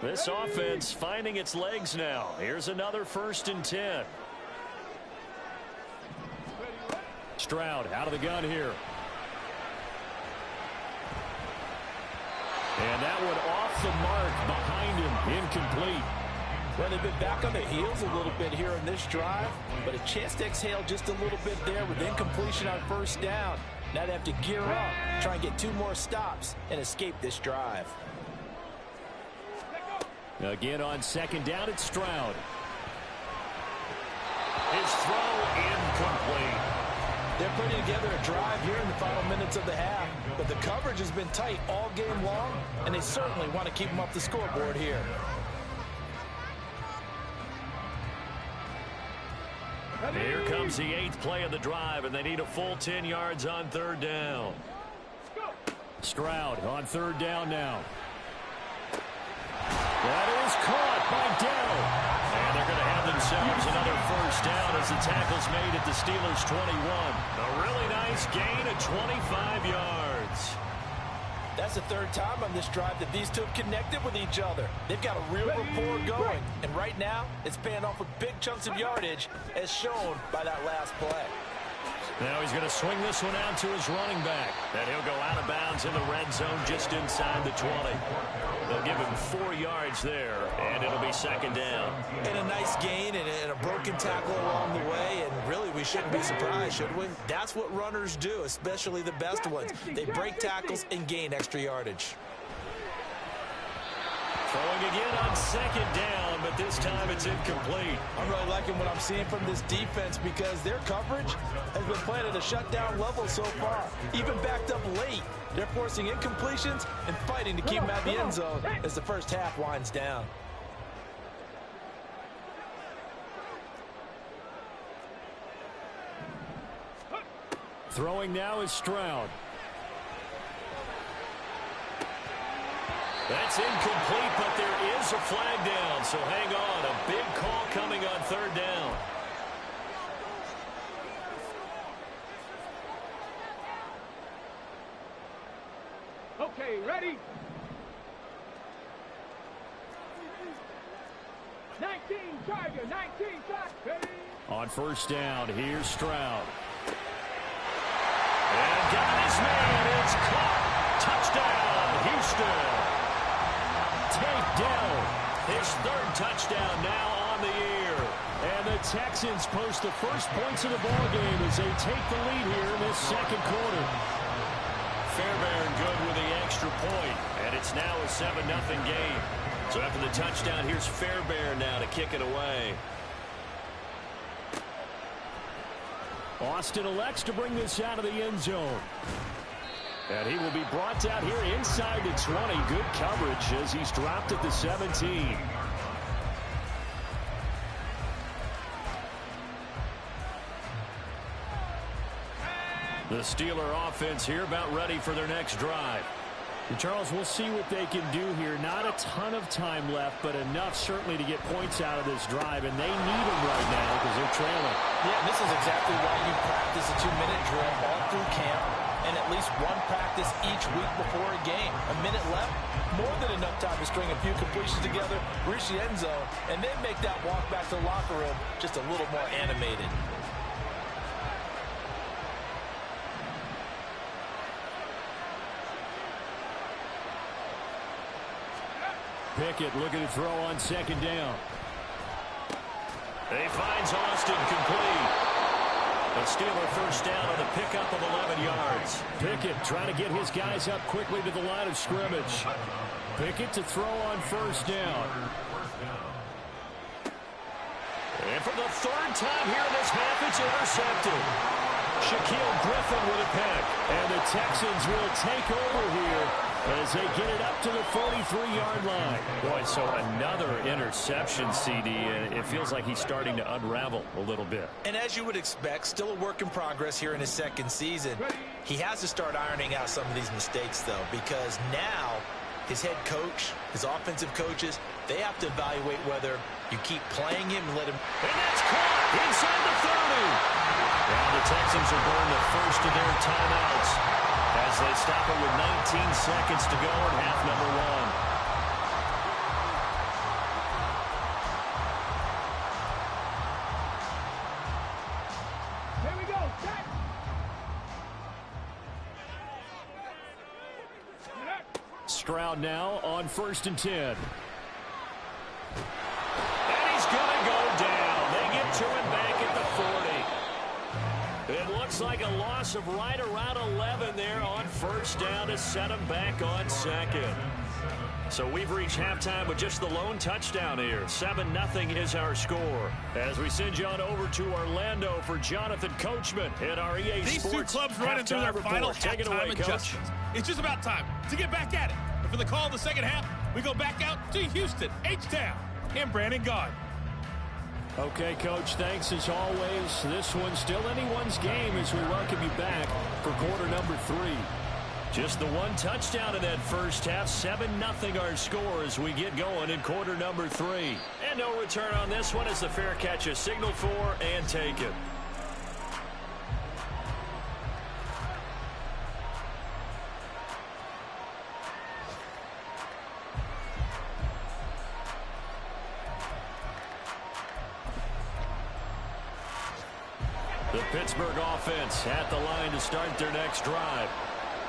This offense finding its legs now. Here's another 1st and 10. Stroud out of the gun here. And that one off the mark behind him, incomplete. Well, they've been back on their heels a little bit here in this drive, but a chance to exhale just a little bit there with incompletion on 1st down. Now they have to gear up, try and get 2 more stops, and escape this drive. Again on 2nd down, it's Stroud. His throw incomplete. They're putting together a drive here in the final minutes of the half, but the coverage has been tight all game long, and they certainly want to keep them up the scoreboard here. Here comes the 8th play of the drive, and they need a full 10 yards on 3rd down. Stroud on 3rd down now. That is caught by Dell. And they're going to have themselves another 1st down as the tackle's made at the Steelers' 21. A really nice gain of 25 yards. That's the 3rd time on this drive that these two have connected with each other. They've got a real rapport going, and right now it's paying off with big chunks of yardage as shown by that last play. Now he's going to swing this one out to his running back. And he'll go out of bounds in the red zone just inside the 20. They'll give him 4 yards there, and it'll be 2nd down. And a nice gain and a broken tackle along the way, and really we shouldn't be surprised, should we? That's what runners do, especially the best ones. They break tackles and gain extra yardage. Throwing again on 2nd down, but this time it's incomplete. I'm really liking what I'm seeing from this defense because their coverage has been playing at a shutdown level so far. Even backed up late, they're forcing incompletions and fighting to keep them out of the end zone as the first half winds down. Throwing now is Stroud. That's incomplete, but there is a flag down, so hang on. A big call coming on 3rd down. Okay, ready? 19 Charger, 19 shot, ready? On 1st down, here's Stroud. And got his man. It's caught. Touchdown, Houston. Take Dell. His 3rd touchdown now on the year. And the Texans post the first points of the ballgame as they take the lead here in this 2nd quarter. Fairbairn good with the extra point, and it's now a 7-0 game. So after the touchdown, here's Fairbairn now to kick it away. Austin elects to bring this out of the end zone. And he will be brought down here inside the 20. Good coverage as he's dropped at the 17. The Steeler offense here about ready for their next drive. And Charles, we'll see what they can do here. Not a ton of time left, but enough certainly to get points out of this drive, and they need them right now because they're trailing. Yeah, this is exactly why you practice a 2-minute drill all through camp and at least one practice each week before a game. A minute left, more than enough time to string a few completions together, reach the end zone, and then make that walk back to the locker room just a little more animated. Pickett looking to throw on second down. He finds Austin complete. A Steeler first down on the pickup of 11 yards. Pickett trying to get his guys up quickly to the line of scrimmage. Pickett to throw on first down. And for the third time here in this half, it's intercepted. Shaquille Griffin with a pick. And the Texans will take over here as they get it up to the 43-yard line. Boy, so another interception, CD, and it feels like he's starting to unravel a little bit. And as you would expect, still a work in progress here in his second season. He has to start ironing out some of these mistakes, though, because now his head coach, his offensive coaches, they have to evaluate whether you keep playing him and let him. And that's caught inside the 30. Now the Texans are going the first of their timeouts as they stop it with 19 seconds to go in half number one. Here we go. Set. Stroud now on 1st and 10. And he's going to go down. They get to him back at the 40. It looks like a loss of right around 11 there on first down to set him back on second. So we've reached halftime with just the lone touchdown here. 7-0 is our score. As we send you on over to Orlando for Jonathan Coachman at our EA These Sports two clubs running through their final Take it away, halftime Coach. adjustments. It's just about time to get back at it. And for the call of the second half, we go back out to Houston, H-Town, and Brandon Gaud. Okay, Coach, thanks as always. This one's still anyone's game as we welcome you back for quarter number 3. Just the one touchdown in that first half. 7-0 our score as we get going in quarter number 3. And no return on this one as the fair catch is signaled for and taken. The Pittsburgh offense at the line to start their next drive.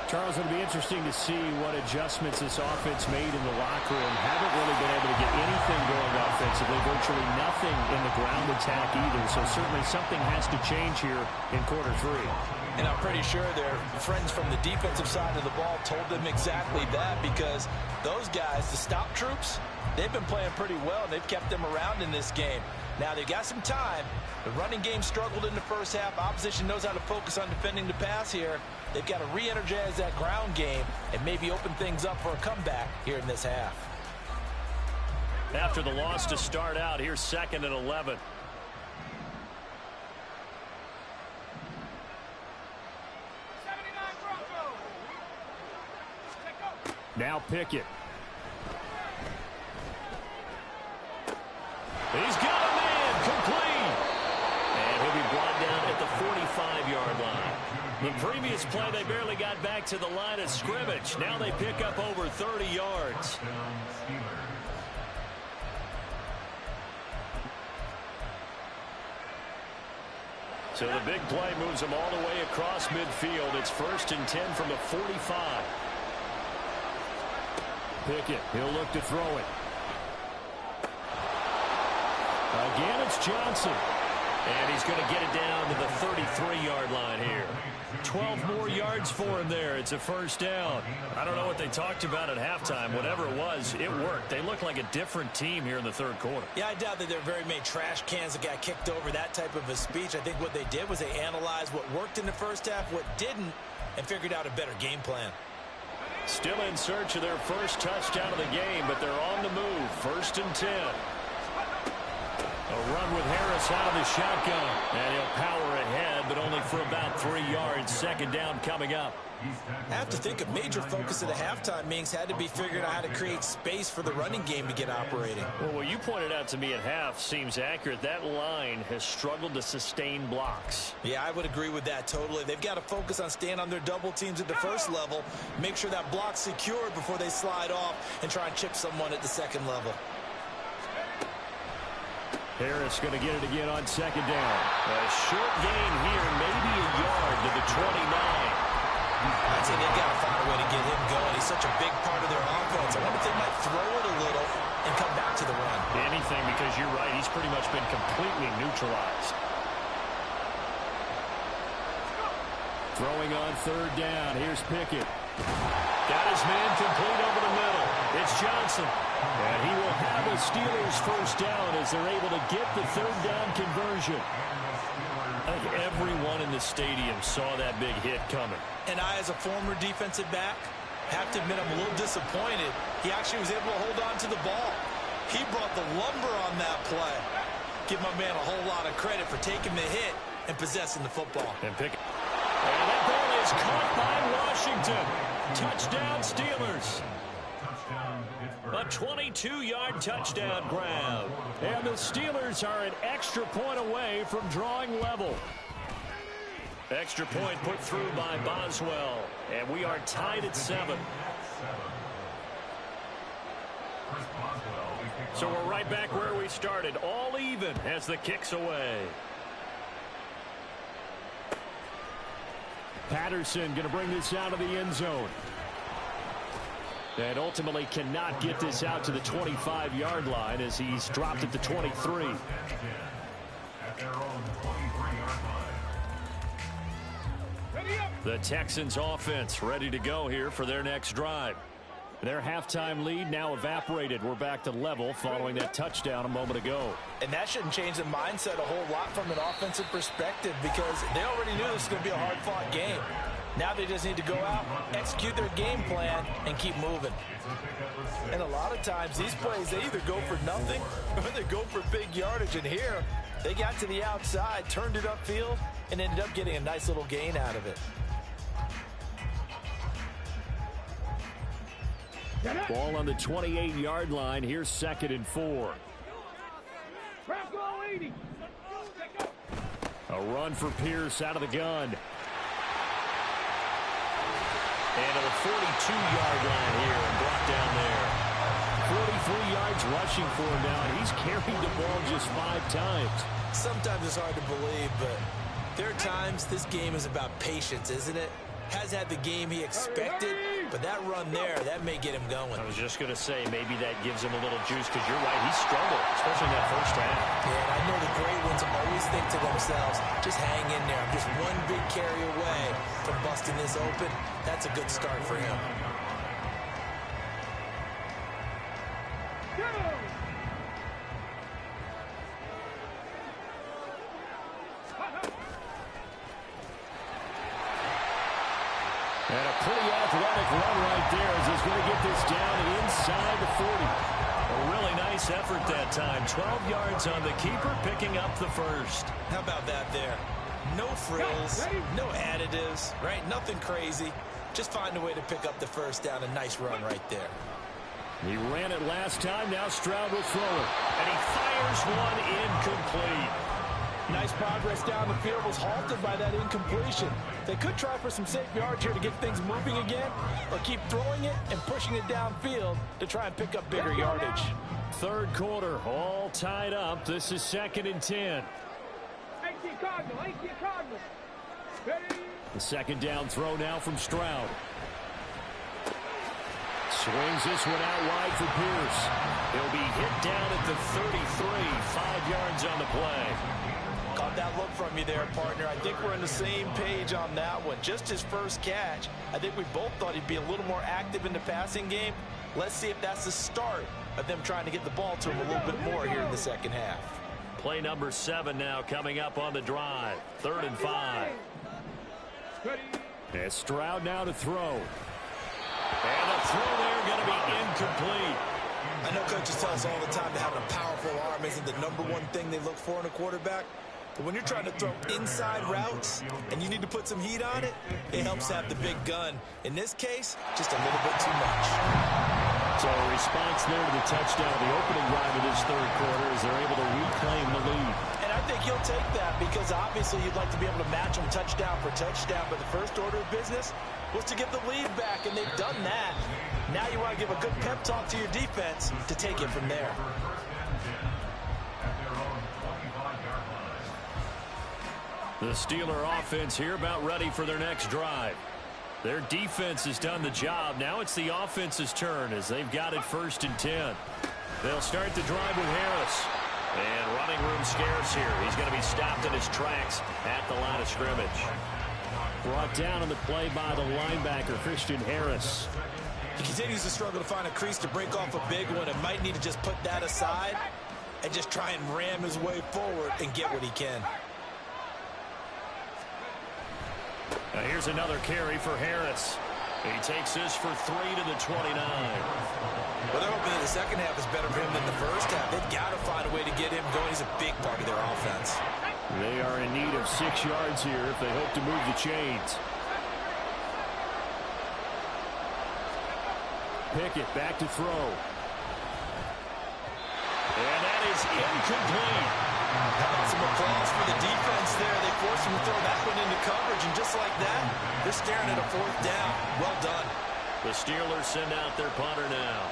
Charles, it'll be interesting to see what adjustments this offense made in the locker room. Haven't really been able to get anything going offensively, virtually nothing in the ground attack either. So certainly something has to change here in quarter 3. And I'm pretty sure their friends from the defensive side of the ball told them exactly that, because those guys, the stop troops, they've been playing pretty well, and they've kept them around in this game. Now, they've got some time. The running game struggled in the first half. Opposition knows how to focus on defending the pass here. They've got to re-energize that ground game and maybe open things up for a comeback here in this half. After the loss to start out, here's 2nd and 11. Now Pickett. He's got a man complete. And he'll be brought down at the 45-yard line. The previous play, they barely got back to the line of scrimmage. Now they pick up over 30 yards. So the big play moves them all the way across midfield. It's 1st and 10 from the 45. Pickett, he'll look to throw it. Again, it's Johnson. And he's going to get it down to the 33-yard line here. 12 more yards for him there. It's a first down. I don't know what they talked about at halftime. Whatever it was, it worked. They look like a different team here in the third quarter. Yeah, I doubt that there are very many trash cans that got kicked over, that type of a speech. I think what they did was they analyzed what worked in the first half, what didn't, and figured out a better game plan. Still in search of their first touchdown of the game, but they're on the move. 1st and 10. A run with Harris out of the shotgun. And he'll power ahead, but only for about 3 yards. 2nd down coming up. I have to think a major focus of the halftime meetings had to be figuring out how to create space for the running game to get operating. Well, what you pointed out to me at half seems accurate. That line has struggled to sustain blocks. Yeah, I would agree with that totally. They've got to focus on staying on their double teams at the first level, make sure that block's secured before they slide off and try and chip someone at the second level. Harris going to get it again on second down. A short gain here, maybe a yard to the 29. I'd say they've got to find a way to get him going. He's such a big part of their offense. I wonder if they might throw it a little and come back to the run. Anything, because you're right. He's pretty much been completely neutralized. Throwing on third down. Here's Pickett. Got his man complete over the middle. It's Johnson. And he will have a Steelers first down as they're able to get the third down conversion. I think everyone in the stadium saw that big hit coming. And I, as a former defensive back, have to admit I'm a little disappointed. He actually was able to hold on to the ball. He brought the lumber on that play. Give my man a whole lot of credit for taking the hit and possessing the football. And that ball is caught by Washington. Touchdown, Steelers. A 22-yard touchdown grab. And the Steelers are an extra point away from drawing level. Extra point put through by Boswell. And we are tied at 7. So we're right back where we started. All even as the kick's away. Patterson going to bring this out of the end zone. And ultimately cannot get this out to the 25-yard line as he's dropped at the 23. The Texans offense ready to go here for their next drive. Their halftime lead now evaporated. We're back to level following that touchdown a moment ago. And that shouldn't change the mindset a whole lot from an offensive perspective because they already knew this was going to be a hard-fought game. Now they just need to go out, execute their game plan, and keep moving. And a lot of times these plays, they either go for nothing or they go for big yardage. And here, they got to the outside, turned it upfield, and ended up getting a nice little gain out of it. Ball on the 28-yard line. Here's 2nd and 4. A run for Pierce out of the gun. And to the 42-yard line here and brought down there. 43 yards rushing for him now, and he's carried the ball just 5 times. Sometimes it's hard to believe, but there are times this game is about patience, isn't it? Has had the game he expected, but that run there, that may get him going. I was just going to say, maybe that gives him a little juice, because you're right, he struggled, especially in that first half. Yeah, and I know the great ones always think to themselves, just hang in there. I'm just one big carry away from busting this open. That's a good start for him. And a pretty athletic run right there as he's going to get this down and inside the 40. A really nice effort that time. 12 yards on the keeper, picking up the first. How about that there? No frills, no additives, right? Nothing crazy. Just find a way to pick up the first down. A nice run right there. He ran it last time. Now Stroud will throw it. And he fires one incomplete. Nice progress down the field was halted by that incompletion. They could try for some safe yards here to get things moving again, or keep throwing it and pushing it downfield to try and pick up bigger yardage. Third quarter, all tied up. This is 2nd and 10. The second down throw now from Stroud. Swings this one out wide for Pierce. He'll be hit down at the 33, 5 yards on the play. Caught that look from you there, partner. I think we're on the same page on that one. Just his first catch. I think we both thought he'd be a little more active in the passing game. Let's see if that's the start of them trying to get the ball to him a little bit more here in the second half. Play number 7 now coming up on the drive. 3rd and 5. And Stroud now to throw. And the throw there going to be incomplete. I know coaches tell us all the time that having a powerful arm isn't the #1 thing they look for in a quarterback. But when you're trying to throw inside routes and you need to put some heat on it, it helps have the big gun. In this case, just a little bit too much. So a response there to the touchdown, the opening drive of this third quarter, as they're able to reclaim the lead. And I think he'll take that because obviously you'd like to be able to match him touchdown for touchdown, but the first order of business was to get the lead back, and they've done that. Now you want to give a good pep talk to your defense to take it from there. The Steeler offense here about ready for their next drive. Their defense has done the job. Now it's the offense's turn as they've got it 1st and 10. They'll start the drive with Harris. And running room scarce here. He's going to be stopped in his tracks at the line of scrimmage. Brought down on the play by the linebacker, Christian Harris. He continues to struggle to find a crease to break off a big one and might need to just put that aside and just try and ram his way forward and get what he can. Now here's another carry for Harris. He takes this for 3 to the 29. Well, they're hoping that the second half is better for him than the first half. They've got to find a way to get him going. He's a big part of their offense. They are in need of 6 yards here if they hope to move the chains. Pickett back to throw. And that is incomplete. How about some applause for the defense there? They forced him to throw that one into coverage, and just like that, they're staring at a 4th down. Well done. The Steelers send out their punter now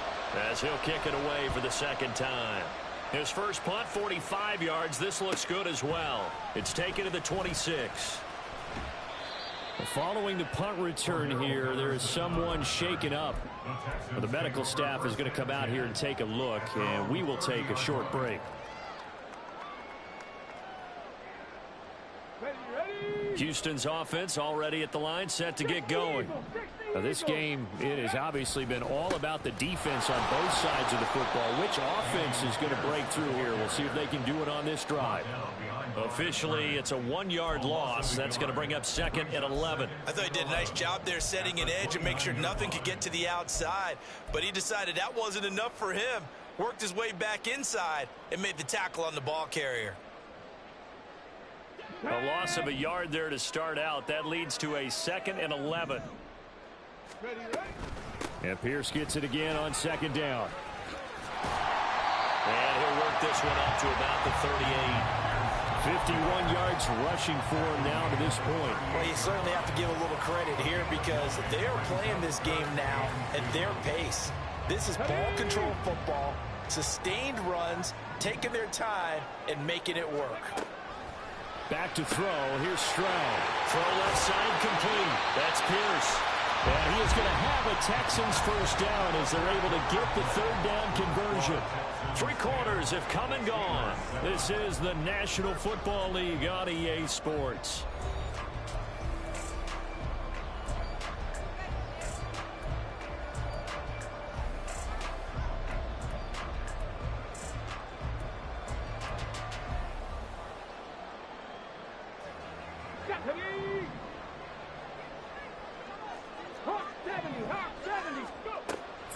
as he'll kick it away for the 2nd time. His first punt, 45 yards. This looks good as well. It's taken to the 26. Following the punt return here, there is someone shaken up. Well, the medical staff is going to come out here and take a look, and we will take a short break. Houston's offense already at the line, set to get going. Now, this game, it has obviously been all about the defense on both sides of the football. Which offense is going to break through here? We'll see if they can do it on this drive. Officially, it's a 1-yard loss. That's going to bring up 2nd and 11. I thought he did a nice job there setting an edge and make sure nothing could get to the outside. But he decided that wasn't enough for him. Worked his way back inside and made the tackle on the ball carrier. A loss of a yard there to start out. That leads to a 2nd and 11. And Pierce gets it again on 2nd down. And he'll work this one up to about the 38. 51 yards rushing for him now to this point. Well, you certainly have to give a little credit here because they are playing this game now at their pace. This is ball control football, sustained runs, taking their time, and making it work. Back to throw. Here's Stroud. Throw left side complete. That's Pierce. And he is going to have a Texans first down as they're able to get the 3rd down conversion. 3 quarters have come and gone. This is the National Football League on EA Sports.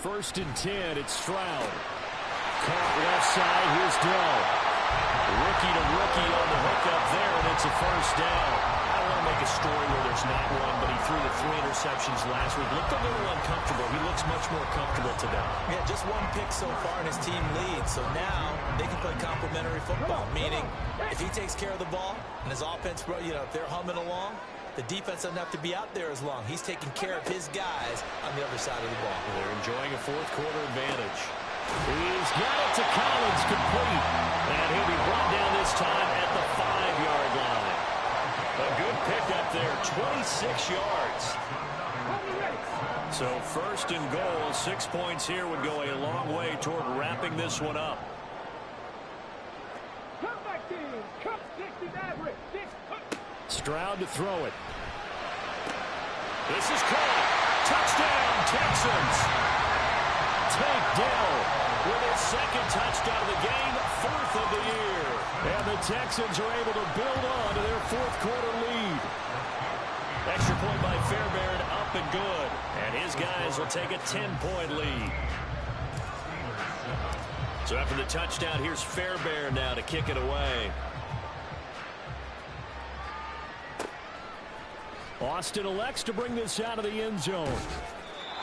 First and 10, it's Stroud. Caught left side, here's Dell. Rookie to rookie on the hook up there, and it's a first down. I don't want to make a story where there's not one, but he threw the 3 interceptions last week. Looked a little uncomfortable. He looks much more comfortable today. Yeah, just 1 pick so far, and his team leads. So now they can play complementary football, meaning if he takes care of the ball and his offense, you know, if they're humming along, the defense doesn't have to be out there as long. He's taking care of his guys on the other side of the ball. They're enjoying a 4th quarter advantage. He's got it to Collins, complete. And he'll be brought down this time at the 5-yard line. A good pickup there, 26 yards. So 1st and goal, 6 points here would go a long way toward wrapping this one up. Stroud to throw it. This is caught. Touchdown, Texans. Tank Dell with his 2nd touchdown of the game, 4th of the year. And the Texans are able to build on to their 4th quarter lead. Extra point by Fairbairn, up and good. And his guys will take a 10-point lead. So after the touchdown, here's Fairbairn now to kick it away. Austin elects to bring this out of the end zone.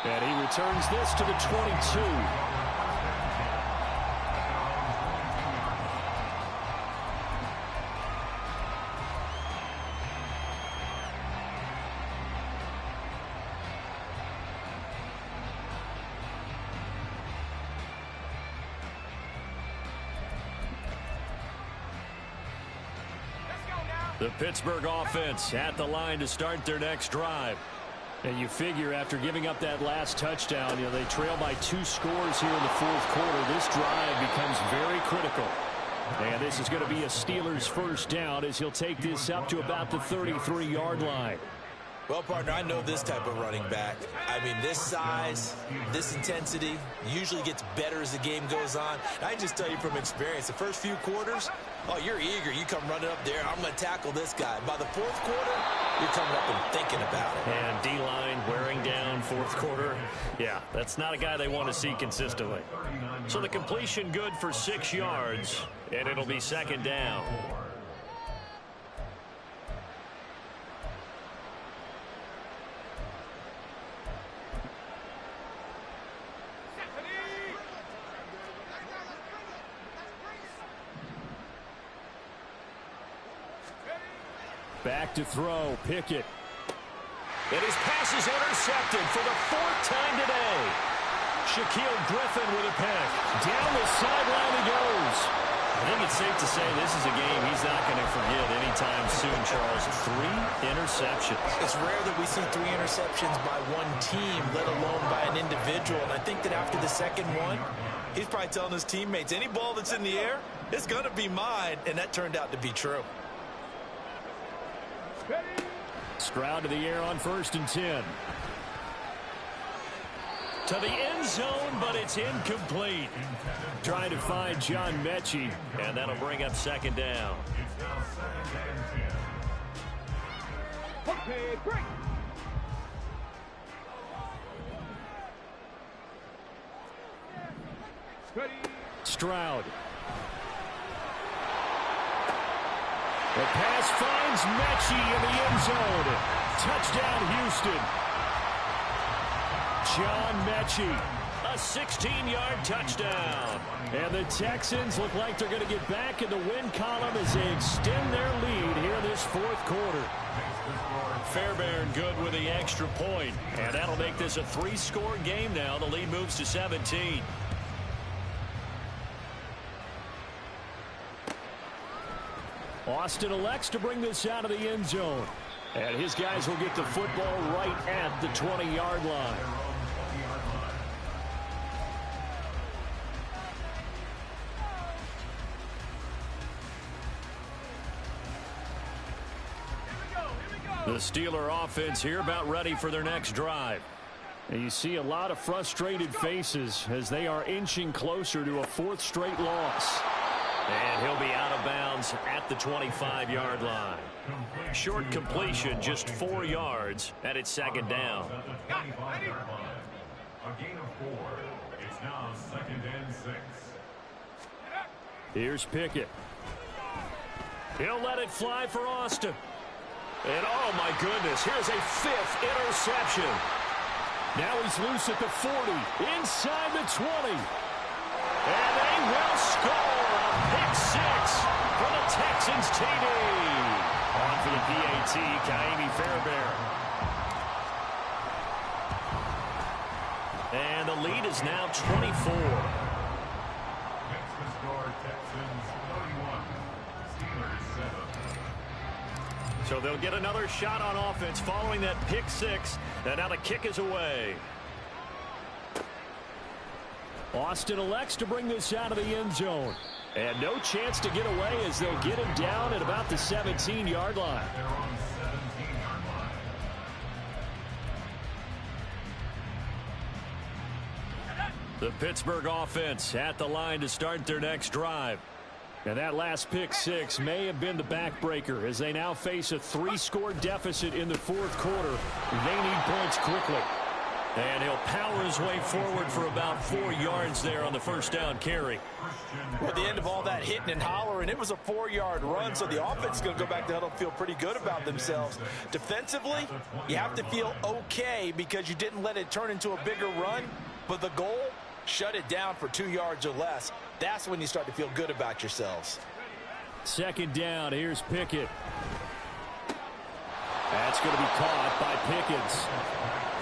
And he returns this to the 22. The Pittsburgh offense at the line to start their next drive. And you figure after giving up that last touchdown, they trail by 2 scores here in the fourth quarter. This drive becomes very critical. And this is going to be a Steelers first down as he'll take this up to about the 33-yard line. Well, partner, I know this type of running back. I mean, this size, this intensity usually gets better as the game goes on. And I just tell you from experience, the first few quarters, oh, you're eager. You come running up there. I'm going to tackle this guy. By the fourth quarter, you're coming up and thinking about it. And D-line wearing down fourth quarter. Yeah, that's not a guy they want to see consistently. So the completion good for 6 yards, and it'll be second down. Back to throw, Pickett. And his pass is intercepted for the 4th time today. Shaquille Griffin with a pick. Down the sideline he goes. I think it's safe to say this is a game he's not going to forget anytime soon, Charles. 3 interceptions. It's rare that we see 3 interceptions by one team, let alone by an individual. And I think that after the second one, he's probably telling his teammates, any ball that's in the air, it's going to be mine. And that turned out to be true. Stroud to the air on 1st and 10. To the end zone, but it's incomplete. Trying to find John Mechie. And that'll bring up second down. Okay, break. Ready. Stroud. The pass finds Mechie in the end zone. Touchdown, Houston. John Mechie. A 16-yard touchdown. And the Texans look like they're going to get back in the win column as they extend their lead here this fourth quarter. Fairbairn good with the extra point. And that'll make this a 3-score game now. The lead moves to 17. Austin elects to bring this out of the end zone. And his guys will get the football right at the 20-yard line. The Steeler offense here about ready for their next drive. And you see a lot of frustrated faces as they are inching closer to a 4th straight loss. And he'll be out of bounds at the 25-yard line. Short completion, just 4 yards, and it's second down. A gain of 4. It's now 2nd and 6. Here's Pickett. He'll let it fly for Austin. And oh my goodness, here's a 5th interception. Now he's loose at the 40, inside the 20. And they will score. Pick 6 for the Texans TD. On for the PAT, Kaimi Fairbairn. And the lead is now 24. Next to score, Texans 31. Steelers 7. So they'll get another shot on offense following that pick 6. And now the kick is away. Austin elects to bring this out of the end zone. And no chance to get away as they'll get him down at about the 17-yard line. They're on 17-yard line. The Pittsburgh offense at the line to start their next drive. And that last pick 6 may have been the backbreaker as they now face a 3-score deficit in the fourth quarter. They need points quickly. And he'll power his way forward for about 4 yards there on the first down carry. Well, at the end of all that hitting and hollering, it was a 4-yard run, so the offense is going to go back to huddle and feel pretty good about themselves. Defensively, you have to feel okay because you didn't let it turn into a bigger run, but the goal, shut it down for 2 yards or less. That's when you start to feel good about yourselves. Second down, here's Pickett. That's going to be caught by Pickens.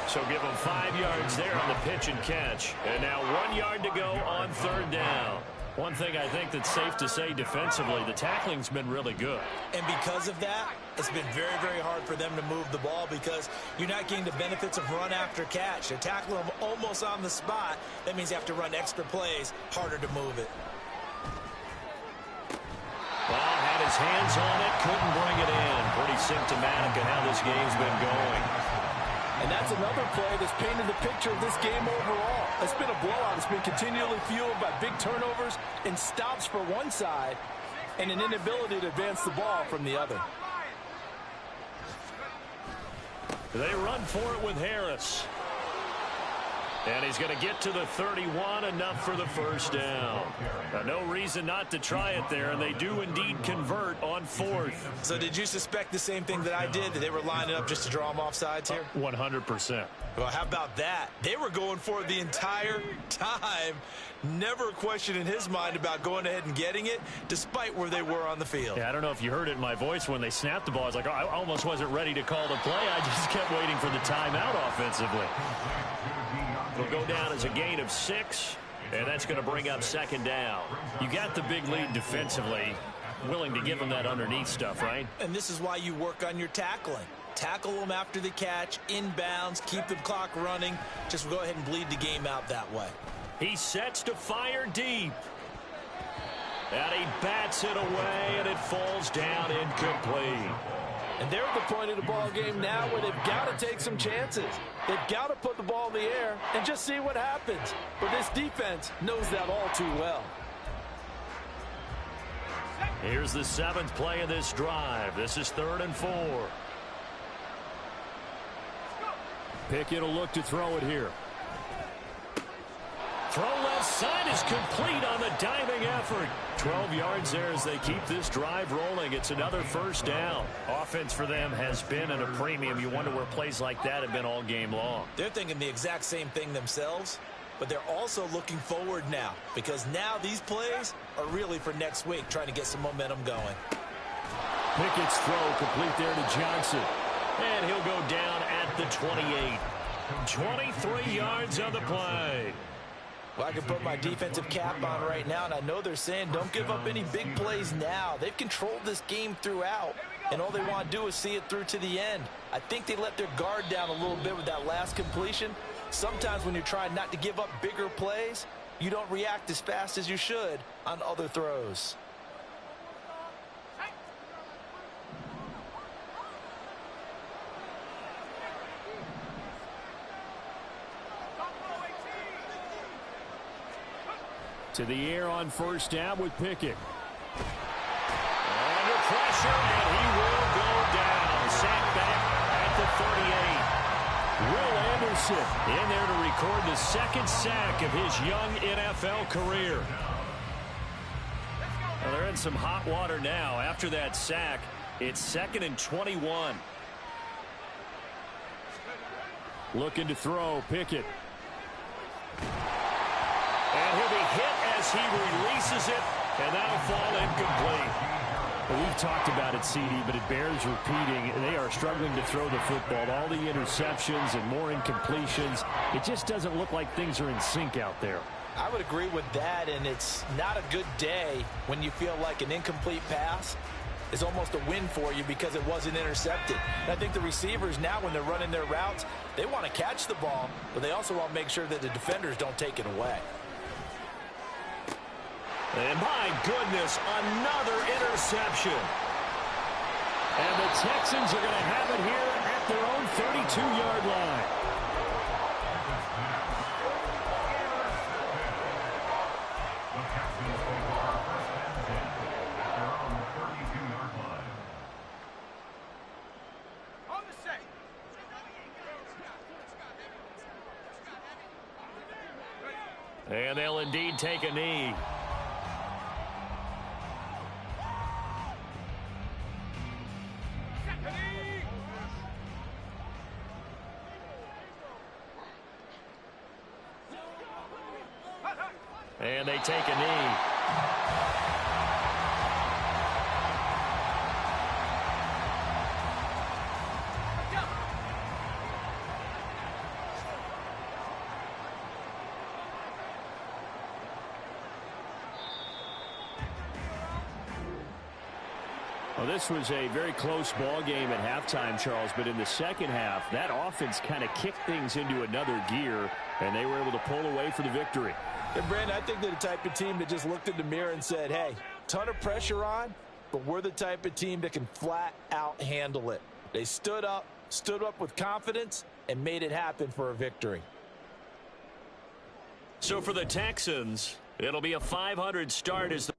So give him 5 yards there on the pitch and catch. And now 1 yard to go on third down. One thing I think that's safe to say defensively, the tackling's been really good. And because of that, it's been very, very hard for them to move the ball because you're not getting the benefits of run after catch. They're tackling them almost on the spot. That means you have to run extra plays, harder to move it. Well, had his hands on it, couldn't bring it in. Pretty symptomatic of how this game's been going. And that's another play that's painted the picture of this game overall. It's been a blowout. It's been continually fueled by big turnovers and stops for one side and an inability to advance the ball from the other. They run for it with Harris. And he's going to get to the 31, enough for the first down. No reason not to try it there, and they do indeed convert on fourth. So did you suspect the same thing that I did, that they were lining up just to draw them off sides here? 100%. Well, how about that? They were going for it the entire time. Never a question in his mind about going ahead and getting it, despite where they were on the field. Yeah, I don't know if you heard it in my voice when they snapped the ball. I was like, oh, I almost wasn't ready to call the play. I just kept waiting for the timeout offensively. It'll go down as a gain of 6, and that's going to bring up second down. You got the big lead defensively, willing to give them that underneath stuff, right? And this is why you work on your tackling. Tackle them after the catch, inbounds, keep the clock running. Just go ahead and bleed the game out that way. He sets to fire deep. And he bats it away, and it falls down incomplete. And they're at the point of the ball game now where they've got to take some chances. They've got to put the ball in the air and just see what happens. But this defense knows that all too well. Here's the 7th play of this drive. This is 3rd and 4. Pickett will look to throw it here. Throw left side is complete on the diving effort. 12 yards there as they keep this drive rolling. It's another first down. Offense for them has been at a premium. You wonder where plays like that have been all game long. They're thinking the exact same thing themselves, but they're also looking forward now because now these plays are really for next week, trying to get some momentum going. Pickett's throw complete there to Johnson. And he'll go down at the 28. 23 yards on the play. Well, I can put my defensive cap on right now, and I know they're saying don't give up any big plays now. They've controlled this game throughout, and all they want to do is see it through to the end. I think they let their guard down a little bit with that last completion. Sometimes when you're trying not to give up bigger plays, you don't react as fast as you should on other throws. To the air on first down with Pickett. Under pressure, and he will go down. Sacked back at the 38. Will Anderson in there to record the 2nd sack of his young NFL career. Well, they're in some hot water now. After that sack, it's 2nd and 21. Looking to throw, Pickett. And he'll be hit as he releases it, and that'll fall incomplete. Well, we've talked about it, CD, but it bears repeating. They are struggling to throw the football. All the interceptions and more incompletions. It just doesn't look like things are in sync out there. I would agree with that, and it's not a good day when you feel like an incomplete pass is almost a win for you because it wasn't intercepted. And I think the receivers now, when they're running their routes, they want to catch the ball, but they also want to make sure that the defenders don't take it away. And my goodness, another interception. And the Texans are going to have it here at their own 32-yard line. And they'll indeed take a knee. And they take a knee. Well, this was a very close ball game at halftime, Charles, but in the second half, that offense kind of kicked things into another gear, and they were able to pull away for the victory. And, Brandon, I think they're the type of team that just looked in the mirror and said, hey, ton of pressure on, but we're the type of team that can flat out handle it. They stood up with confidence, and made it happen for a victory. So for the Texans, it'll be a 500 start as the